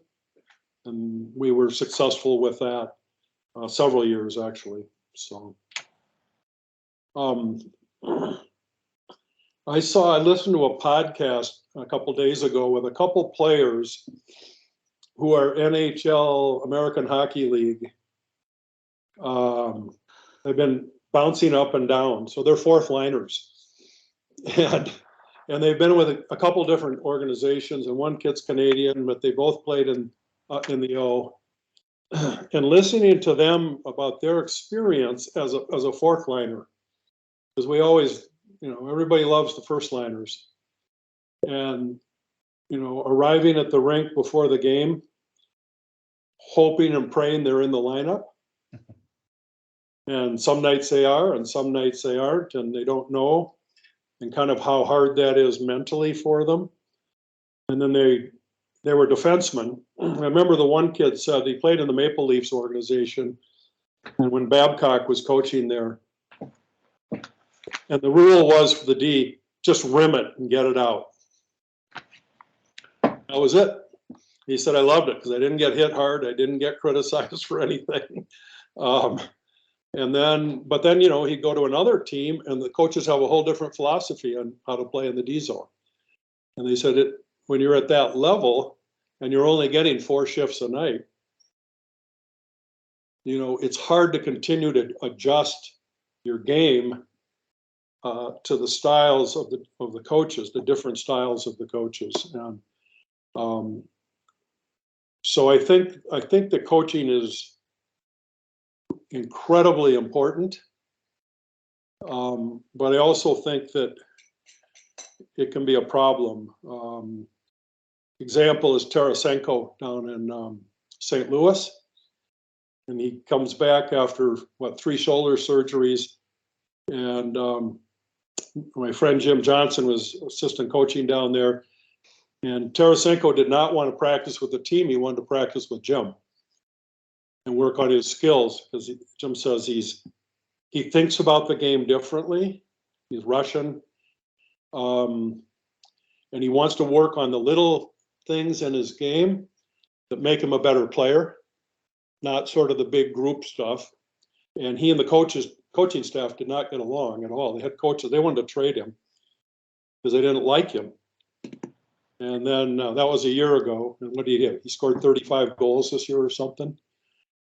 And we were successful with that several years, actually. So I listened to a podcast a couple of days ago with a couple players who are NHL, American Hockey League. They've been bouncing up and down, so they're fourth liners, and they've been with a couple different organizations. And one kid's Canadian, but they both played in the O. And listening to them about their experience as a fourth liner, because we always, you know, everybody loves the first liners, and you know, arriving at the rink before the game, hoping and praying they're in the lineup. And some nights they are, and some nights they aren't, and they don't know, and kind of how hard that is mentally for them. And then they were defensemen. I remember the one kid said he played in the Maple Leafs organization, and when Babcock was coaching there, and the rule was for the D, just rim it and get it out. That was it. He said, I loved it because I didn't get hit hard. I didn't get criticized for anything. But then, you know, he'd go to another team and the coaches have a whole different philosophy on how to play in the D zone. And they said, when you're at that level and you're only getting 4 shifts a night, you know, it's hard to continue to adjust your game to the styles of the coaches, the different styles of the coaches. And so I think the coaching is incredibly important. But I also think that it can be a problem. Example is Tarasenko down in St. Louis. And he comes back after, 3 shoulder surgeries. And my friend Jim Johnson was assistant coaching down there. And Tarasenko did not want to practice with the team. He wanted to practice with Jim. and work on his skills, because Jim says he thinks about the game differently. He's Russian. And he wants to work on the little things in his game that make him a better player, not sort of the big group stuff. And he and the coaching staff did not get along at all. The head coaches, they wanted to trade him because they didn't like him. And then that was a year ago. And what did he do? He scored 35 goals this year or something.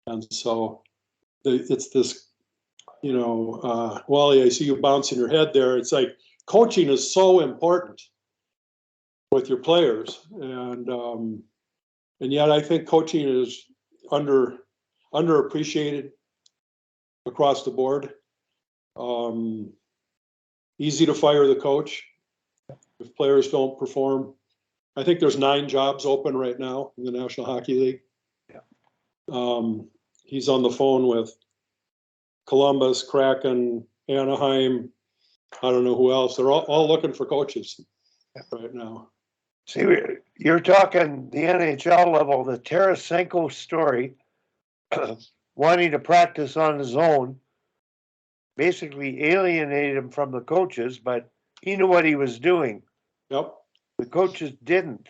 And so it's this, Wally, I see you bouncing your head there. It's like coaching is so important with your players. And yet I think coaching is underappreciated across the board. Easy to fire the coach if players don't perform. I think there's 9 jobs open right now in the National Hockey League. Yeah. He's on the phone with Columbus, Kraken, Anaheim. I don't know who else. They're all looking for coaches right now. See, you're talking the NHL level, the Tarasenko story, wanting to practice on his own, basically alienated him from the coaches, but he knew what he was doing. Yep. The coaches didn't.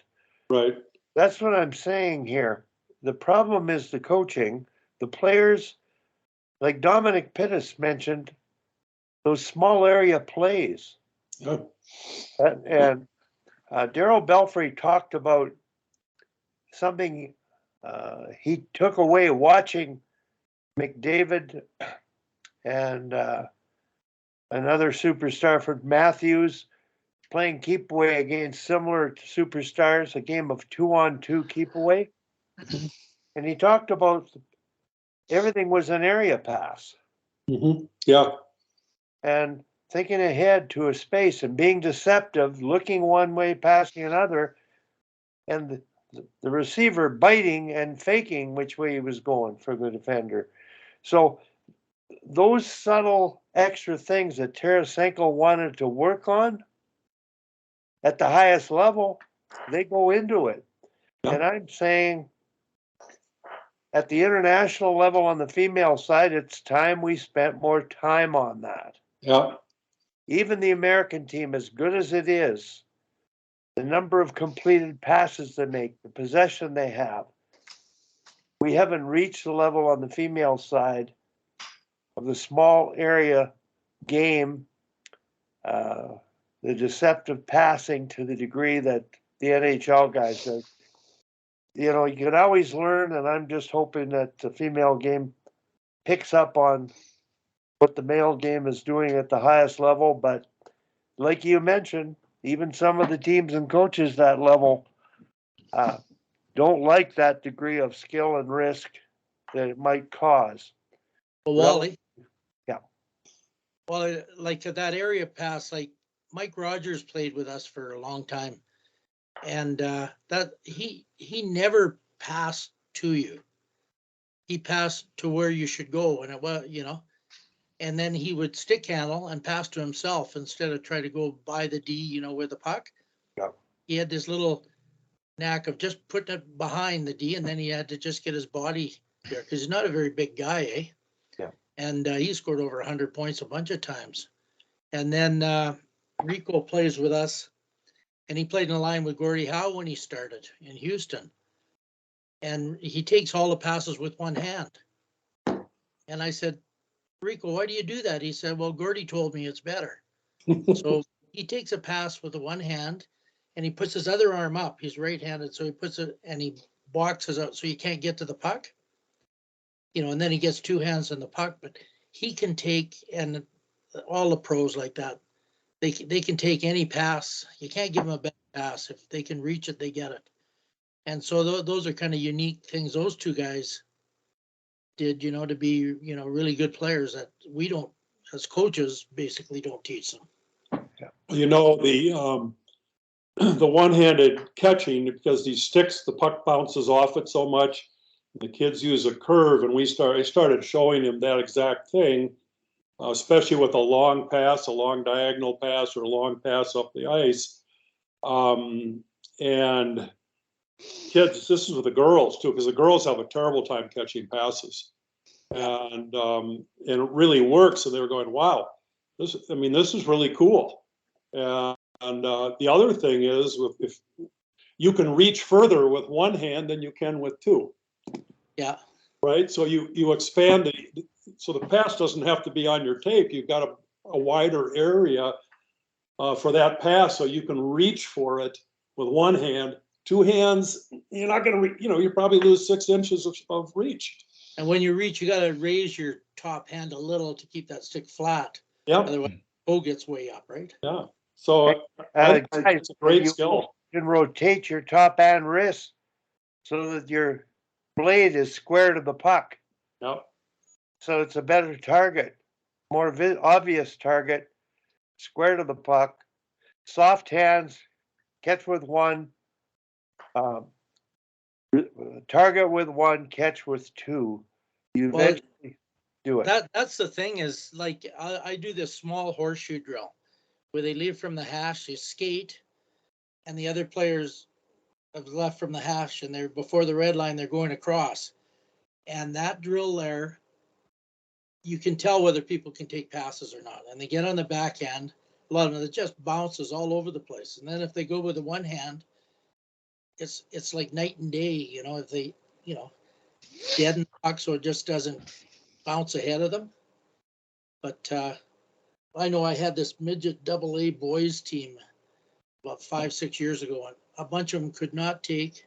Right. That's what I'm saying here. The problem is the coaching. The players, like Dominic Pittis mentioned, those small area plays. Yeah. And Darryl Belfry talked about something he took away watching McDavid and another superstar for Matthews playing keep away against similar superstars, a game of 2-on-2 keep away. And he talked about everything was an area pass. Mm-hmm. Yeah. And thinking ahead to a space and being deceptive, looking one way, passing another, and the receiver biting and faking which way he was going for the defender. So those subtle extra things that Tarasenko wanted to work on at the highest level, they go into it. Yeah. And I'm saying at the international level on the female side, it's time we spent more time on that. Yeah. Even the American team, as good as it is, the number of completed passes they make, the possession they have, we haven't reached the level on the female side of the small area game, the deceptive passing to the degree that the NHL guys do. You can always learn, and I'm just hoping that the female game picks up on what the male game is doing at the highest level. But like you mentioned, even some of the teams and coaches that level don't like that degree of skill and risk that it might cause. Well, Wally. Yeah. Well, like that area pass, like Mike Rogers played with us for a long time, and that he never passed to you. He passed to where you should go, and it was, and then he would stick handle and pass to himself instead of try to go by the D, with the puck. Yeah. He had this little knack of just putting it behind the D, and then he had to just get his body there because he's not a very big guy, eh? Yeah. And he scored over 100 points a bunch of times. And then Rico plays with us, and he played in a line with Gordie Howe when he started in Houston. And he takes all the passes with one hand. And I said, Rico, why do you do that? He said, well, Gordie told me it's better. So he takes a pass with the one hand, and he puts his other arm up. He's right-handed, so he puts it, and he boxes out so you can't get to the puck. And then he gets two hands on the puck, but he can take, and all the pros like that, they can take any pass. You can't give them a bad pass. If they can reach it, they get it. And so those are kind of unique things those two guys did, to be, really good players that we don't, as coaches, basically don't teach them. The one-handed catching, because these sticks, the puck bounces off it so much. The kids use a curve, and I started showing him that exact thing, especially with a long pass, a long diagonal pass, or a long pass up the ice. And kids, this is with the girls too, because the girls have a terrible time catching passes. And it really works. And they were going, wow, this is really cool. And the other thing is, if you can reach further with one hand than you can with two. Yeah. Right. So you expand it. So the pass doesn't have to be on your tape. You've got a wider area for that pass, so you can reach for it with one hand. Two hands, you're not going to, you probably lose 6 inches of reach. And when you reach, you got to raise your top hand a little to keep that stick flat. Yeah. Otherwise, the bow gets way up, right? Yeah. So it's a great skill. You can rotate your top and wrist so that your blade is square to the puck. Yeah. So it's a better target, more obvious target, square to the puck. Soft hands, catch with one, target with one, catch with two. You eventually do it. That's the thing is, like, I do this small horseshoe drill where they leave from the hash, they skate, and the other players have left from the hash, and they're before the red line, they're going across. And that drill there, you can tell whether people can take passes or not. And they get on the back end, a lot of them, it just bounces all over the place. And then if they go with the one hand, it's like night and day, if they, deaden the puck so it just doesn't bounce ahead of them. But I know I had this midget AA boys team about 5-6 years ago, and a bunch of them could not take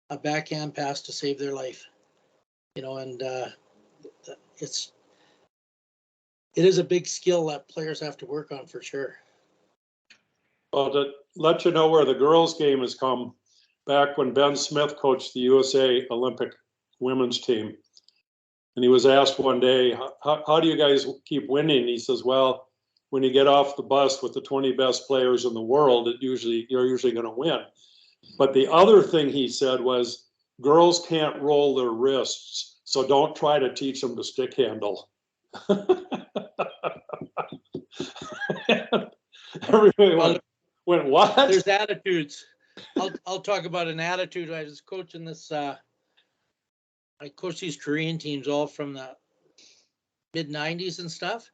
a backhand pass to save their life. And it is a big skill that players have to work on for sure. Well, to let you know where the girls' game has come, back when Ben Smith coached the USA Olympic women's team, and he was asked one day, how do you guys keep winning? He says, well, when you get off the bus with the 20 best players in the world, you're usually going to win. But the other thing he said was, girls can't roll their wrists, so don't try to teach them to stick handle. Everybody went, what? There's attitudes. I'll talk about an attitude. I was coaching this. I coached these Korean teams all from the mid '90s and stuff.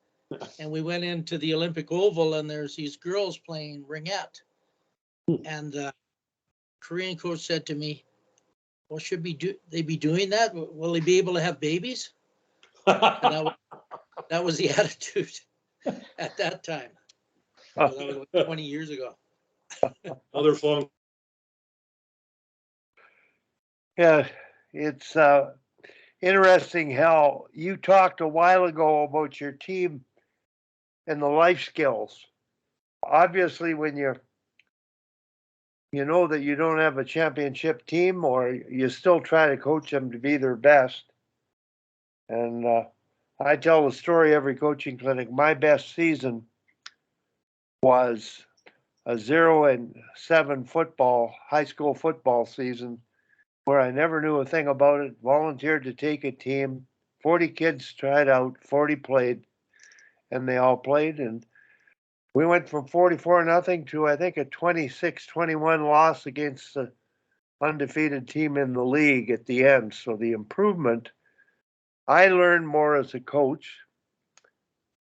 And we went into the Olympic Oval, and there's these girls playing ringette. And the Korean coach said to me, "Well, should they be doing that? Will they be able to have babies?" And that was the attitude at that time. That was like 20 years ago. Other phone. Yeah, it's interesting how you talked a while ago about your team and the life skills. Obviously, when you know that you don't have a championship team, or you still try to coach them to be their best. And I tell the story every coaching clinic. My best season was a 0-7 high school football season, where I never knew a thing about it, volunteered to take a team. 40 kids tried out, 40 played, and they all played. And we went from 44-0 to, I think, a 26-21 loss against the undefeated team in the league at the end. So the improvement, I learned more as a coach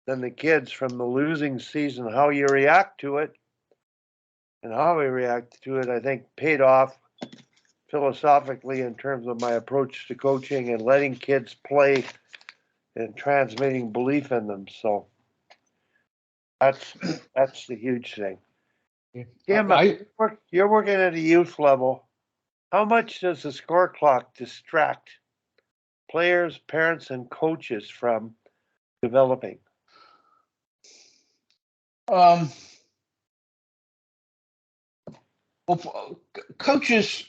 than the kids from the losing season. How you react to it and how we react to it, I think, paid off philosophically in terms of my approach to coaching and letting kids play and transmitting belief in them. So that's the huge thing. Tim, you're working at a youth level. How much does the score clock distract players, parents, and coaches from developing? Well, coaches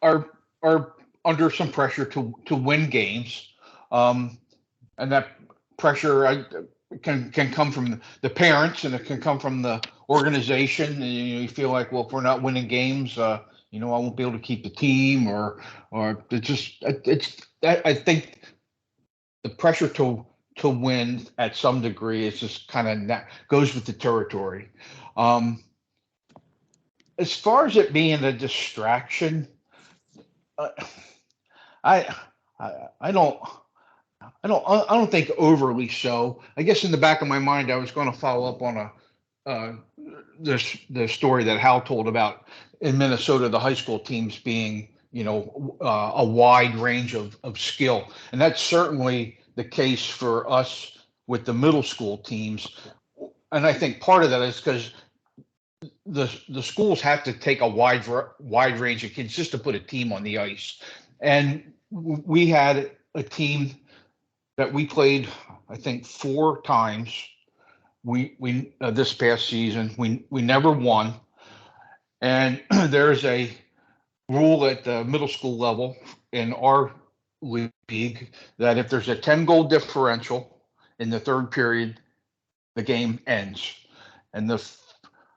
are under some pressure to win games, and that pressure can come from the parents, and it can come from the organization. And you feel like, well, if we're not winning games, I won't be able to keep the team, or I think the pressure to win at some degree is just kind of goes with the territory. as far as it being a distraction, uh, I, I don't. I don't think overly so. I guess in the back of my mind, I was going to follow up on uh, the story that Hal told about in Minnesota, the high school teams being, a wide range of skill. And that's certainly the case for us with the middle school teams. And I think part of that is because the schools have to take a wide range of kids just to put a team on the ice. And we had a team that we played, I think, 4 times. We this past season, we never won. And there's a rule at the middle school level in our league that if there's a 10-goal differential in the third period, the game ends. And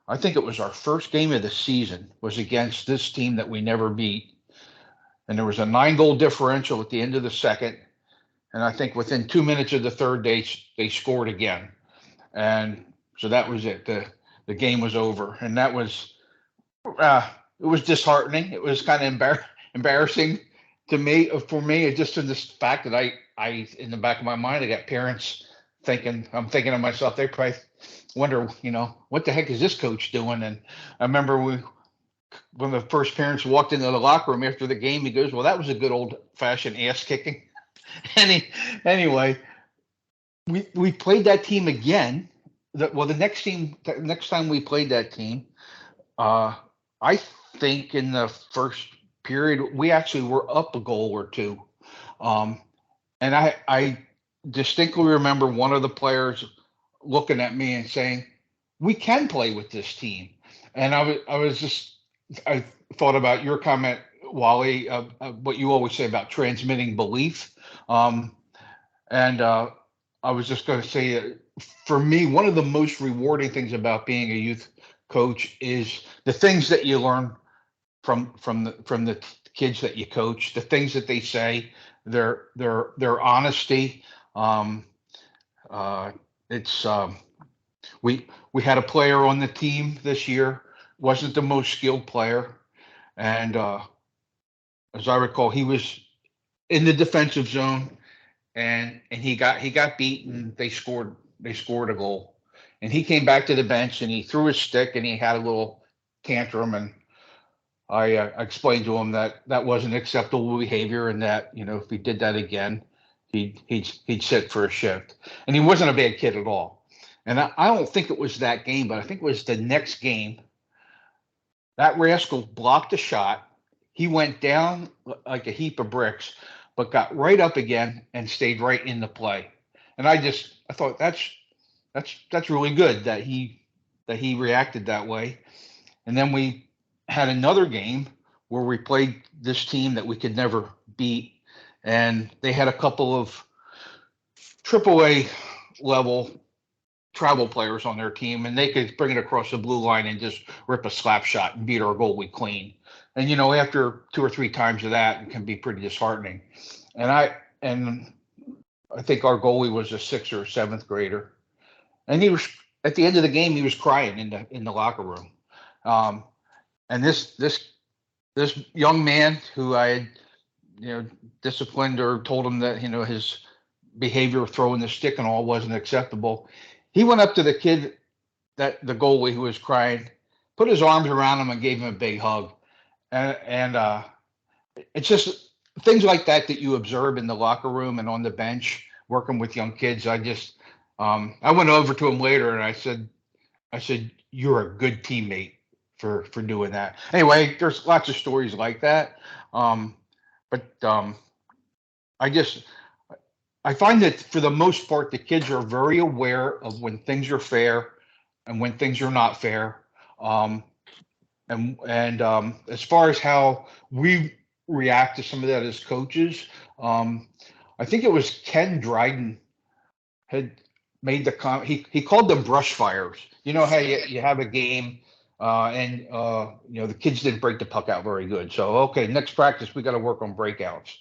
I think it was our first game of the season was against this team that we never beat. And there was a 9-goal differential at the end of the second. And I think within 2 minutes of the third, they scored again. And so that was it. The game was over. And that was, it was disheartening. It was kind of embarrassing to me, for me, just in this fact that I, in the back of my mind, I got parents I'm thinking to myself, they probably wonder, what the heck is this coach doing? And I remember when the first parents walked into the locker room after the game, he goes, well, that was a good old fashioned ass kicking. Anyway, we played that team again. The next time we played that team, I think in the first period we actually were up a goal or two, and I distinctly remember one of the players looking at me and saying, "We can play with this team," and I thought about your comment, Wally, what you always say about transmitting belief. And I was just going to say, for me, one of the most rewarding things about being a youth coach is the things that you learn from the kids that you coach, the things that they say, their honesty. It's we had a player on the team this year, wasn't the most skilled player, and as I recall, he was in the defensive zone. And he got beaten. They scored a goal, and he came back to the bench and he threw his stick and he had a little tantrum. And I explained to him that wasn't acceptable behavior, and that if he did that again, he'd sit for a shift. And he wasn't a bad kid at all. And I don't think it was that game, but I think it was the next game. That rascal blocked a shot. He went down like a heap of bricks, but got right up again and stayed right in the play. And I thought that's really good that he reacted that way. And then we had another game where we played this team that we could never beat, and they had a couple of AAA level travel players on their team, and they could bring it across the blue line and just rip a slap shot and beat our goalie clean. And after 2 or 3 times of that, it can be pretty disheartening. And I think our goalie was a 6th or 7th grader, and he was at the end of the game, he was crying in the locker room. And this young man who I had disciplined or told him that his behavior of throwing the stick and all wasn't acceptable. He went up to the kid, the goalie who was crying, put his arms around him and gave him a big hug. And it's just things like that you observe in the locker room and on the bench working with young kids. I went over to him later and I said, you're a good teammate for doing that. Anyway, there's lots of stories like that. But I find that for the most part, the kids are very aware of when things are fair and when things are not fair. And as far as how we react to some of that as coaches, I think it was Ken Dryden had made the comment. He called them brush fires. You know how you have a game and the kids didn't break the puck out very good. So okay, next practice we got to work on breakouts.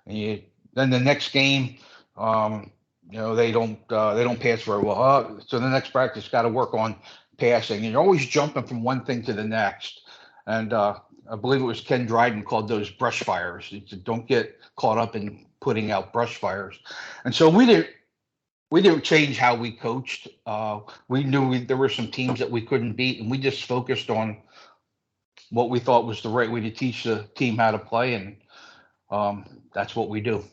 And then the next game, they don't pass very well. So the next practice got to work on passing. And you're always jumping from one thing to the next. And I believe it was Ken Dryden called those brush fires. He said, don't get caught up in putting out brush fires. And so we didn't change how we coached. We knew there were some teams that we couldn't beat, and we just focused on what we thought was the right way to teach the team how to play, and that's what we do.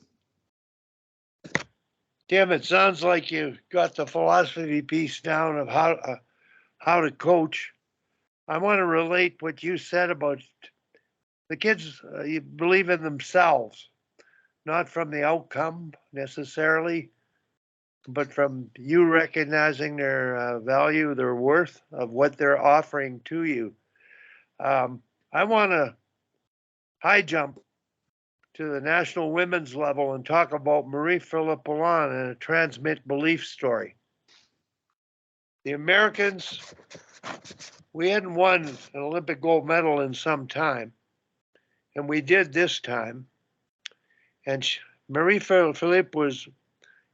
Tim, it sounds like you got the philosophy piece down of how to coach. I want to relate what you said about the kids. You believe in themselves, not from the outcome necessarily, but from you recognizing their value, their worth of what they're offering to you. I want to high jump to the national women's level and talk about Marie-Philip Poulin and a transmit belief story. The Americans, we hadn't won an Olympic gold medal in some time, and we did this time. And Marie-Philip was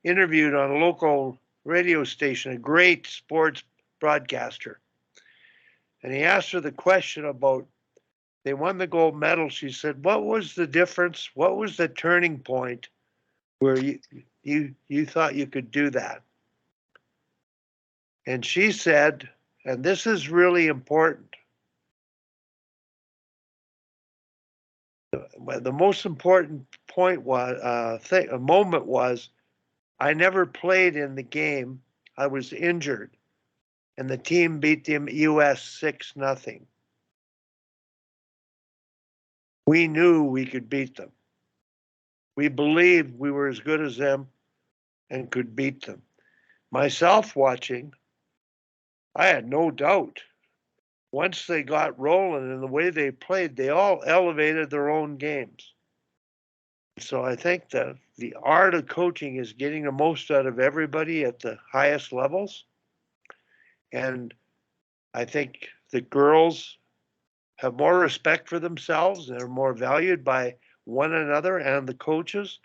interviewed on a local radio station, a great sports broadcaster. And he asked her the question about, they won the gold medal. She said, what was the difference? What was the turning point where you thought you could do that? And she said, and this is really important, the most important point was, moment was, I never played in the game. I was injured, and the team beat the US 6-0. We knew we could beat them. We believed we were as good as them and could beat them. Myself watching, I had no doubt. Once they got rolling and the way they played, they all elevated their own games. So I think that the art of coaching is getting the most out of everybody at the highest levels. And I think the girls have more respect for themselves. They're more valued by one another and the coaches.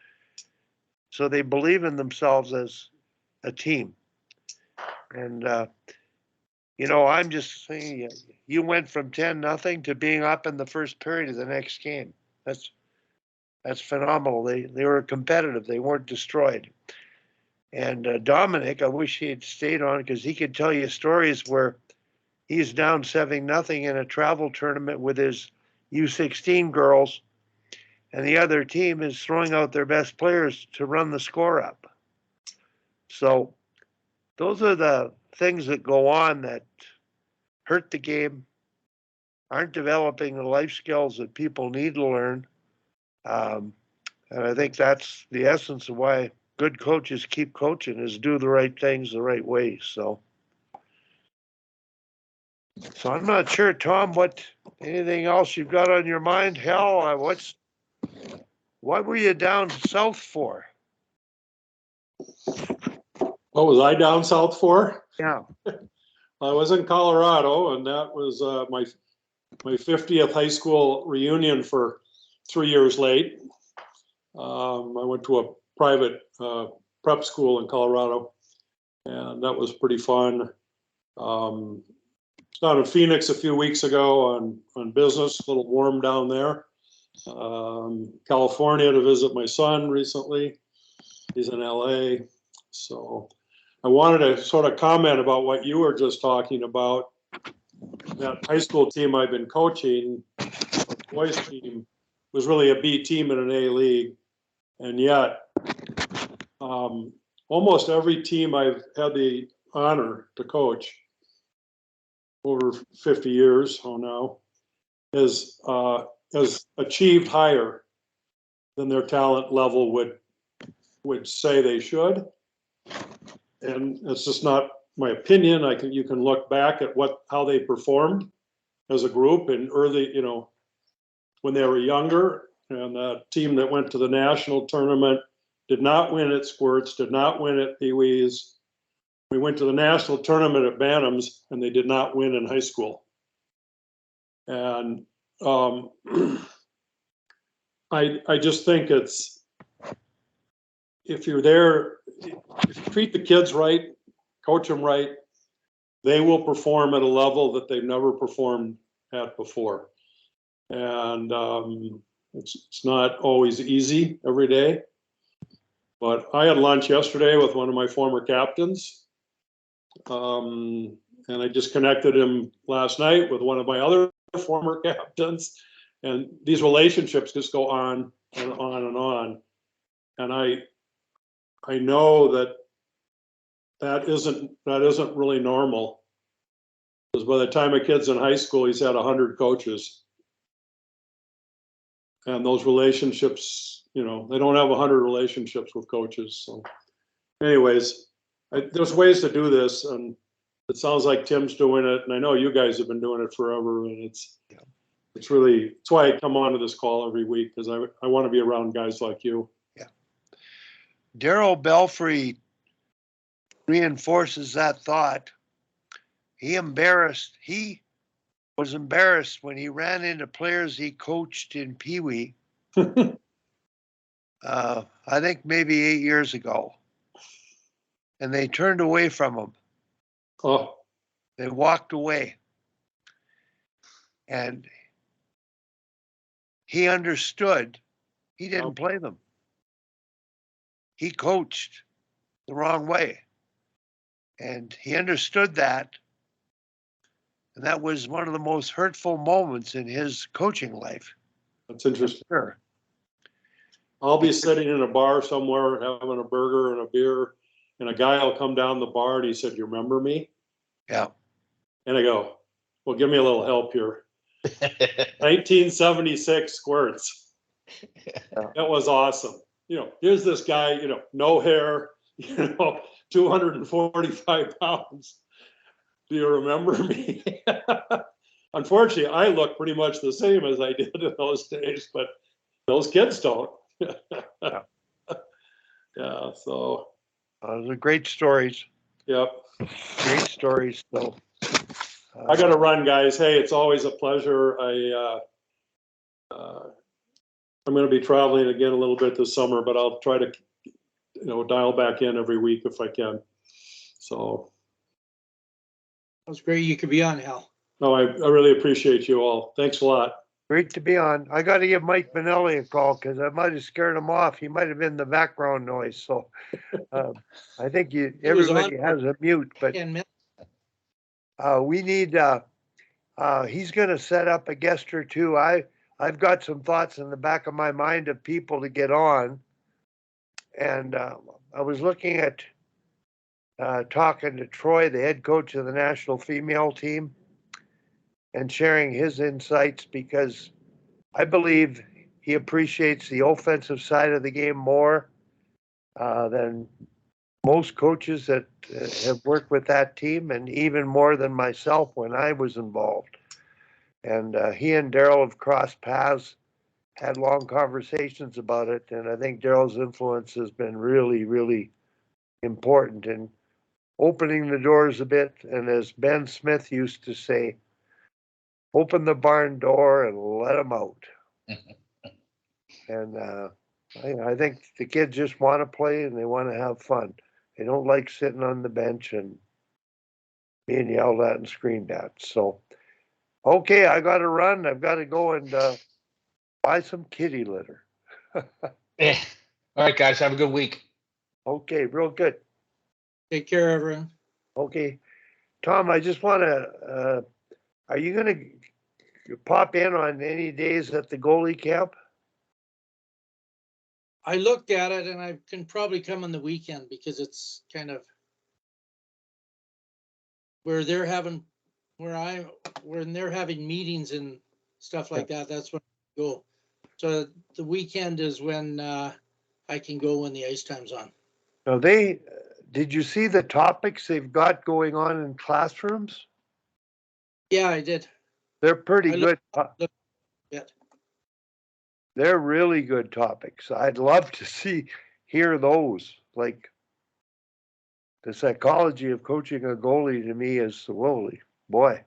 So they believe in themselves as a team. And, I'm just saying, you went from 10-0 to being up in the first period of the next game. That's phenomenal. They were competitive. They weren't destroyed. And Dominic, I wish he had stayed on because he could tell you stories where he's down 7-0 in a travel tournament with his U16 girls, and the other team is throwing out their best players to run the score up. So those are the things that go on that hurt the game, aren't developing the life skills that people need to learn. And I think that's the essence of why good coaches keep coaching, is do the right things the right way. So I'm not sure, Tom, anything else you've got on your mind? Hell, what were you down south for? What was I down south for? Yeah. I was in Colorado, and that was my 50th high school reunion for 3 years late. I went to a private prep school in Colorado, and that was pretty fun. Down in Phoenix a few weeks ago on business, a little warm down there. California to visit my son recently. He's in LA. So I wanted to sort of comment about what you were just talking about. That high school team I've been coaching, the boys team, was really a B team in an A league. And yet, almost every team I've had the honor to coach over 50 years now has achieved higher than their talent level would say they should. And it's just not my opinion. You can look back at how they performed as a group in early, when they were younger. And the team that went to the national tournament did not win at Squirts, did not win at Pee Wees. We went to the national tournament at Bantams, and they did not win in high school. And I just think if you're there, if you treat the kids right, coach them right, they will perform at a level that they've never performed at before. And it's not always easy every day. But I had lunch yesterday with one of my former captains. And I just connected him last night with one of my other former captains. And these relationships just go on and on and on. And I know that isn't really normal. Because by the time a kid's in high school, he's had 100 coaches. And those relationships, they don't have 100 relationships with coaches. So anyways, there's ways to do this, and it sounds like Tim's doing it, and I know you guys have been doing it forever, and it's why I come on to this call every week, because I want to be around guys like you. Yeah. Darryl Belfry reinforces that thought. He was embarrassed when he ran into players he coached in Pee Wee. I think maybe 8 years ago. And they turned away from him. Oh, They walked away. And he understood he didn't play them. He coached the wrong way. And he understood that. And that was one of the most hurtful moments in his coaching life. that's interesting. Sure. I'll be sitting in a bar somewhere having a burger and a beer, and a guy will come down the bar and he said, "You remember me?" Yeah. And I go, "Well, give me a little help here." 1976 Squirts. Yeah. That was awesome. Here's this guy, no hair, 245 pounds. Do you remember me? Unfortunately, I look pretty much the same as I did in those days, but those kids don't. Yeah. Yeah, so. Those are great stories. Yep. Great stories. So I got to run, guys. Hey, it's always a pleasure. I'm going to be traveling again a little bit this summer, but I'll try to, dial back in every week if I can. So. That was great. You could be on, Hal. No, I really appreciate you all. Thanks a lot. great to be on. I got to give Mike Manelli a call because I might have scared him off. He might have been the background noise. So I think everybody has a mute, but we need. He's going to set up a guest or two. I've got some thoughts in the back of my mind of people to get on, and I was looking at talking to Troy, the head coach of the national female team, and sharing his insights because I believe he appreciates the offensive side of the game more than most coaches that have worked with that team, and even more than myself when I was involved. And he and Darryl have crossed paths, had long conversations about it, and I think Darryl's influence has been really, really important in opening the doors a bit. And as Ben Smith used to say, open the barn door and let them out. And I think the kids just want to play and they want to have fun. They don't like sitting on the bench and being yelled at and screamed at. So, okay, I got to run. I've got to go and buy some kitty litter. Yeah. All right, guys. Have a good week. Okay, real good. Take care, everyone. Okay. Tom, I just want to, are you going to pop in on any days at the goalie camp? I looked at it and I can probably come on the weekend because it's kind of where they're having, when they're having meetings and stuff like that, that's when I go. So the weekend is when I can go when the ice time's on. Now did you see the topics they've got going on in classrooms? Yeah, I did. They're pretty good. Yeah. They're really good topics. I'd love to hear those. Like the psychology of coaching a goalie to me is holy boy.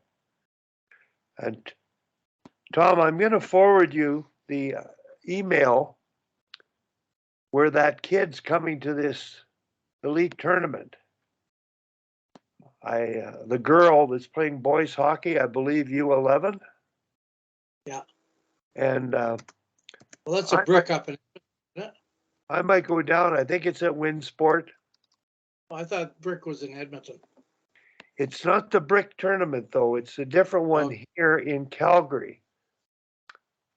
And Tom, I'm going to forward you the email where that kid's coming to this elite tournament. The girl that's playing boys hockey, I believe U11. Yeah. And Well, that's a I brick up in. I might go down. I think it's at Winsport. I thought brick was in Edmonton. It's not the brick tournament though. It's a different one Oh. here in Calgary.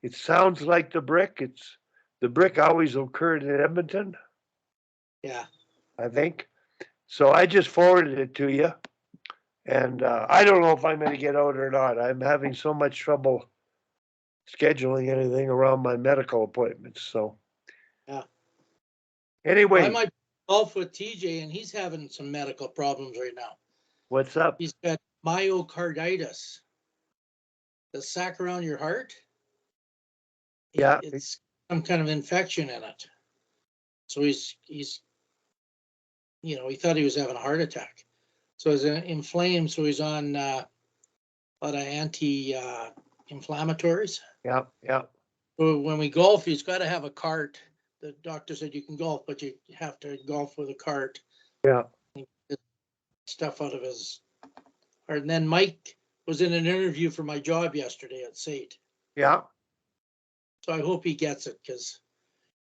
It sounds like the brick. It's the brick always occurred in Edmonton, Yeah. I think. So I just forwarded it to you. And I don't know if I'm going to get out or not. I'm having so much trouble scheduling anything around my medical appointments. So, Yeah. anyway, Well, I might golf with TJ, and he's having some medical problems right now. what's up? He's got myocarditis, the sac around your heart. Yeah. It's some kind of infection in it. So he's he thought he was having a heart attack. So it's inflamed. So he's on a lot of anti-inflammatories. Yeah. Yeah. So when we golf, he's got to have a cart. The doctor said you can golf, but you have to golf with a cart. Yeah. Stuff out of his heart. And then Mike was in an interview for my job yesterday at SAIT. Yeah. So I hope he gets it because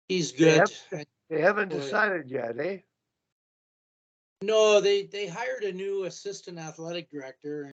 he's They good. haven't decided yet, eh? No, they hired a new assistant athletic director.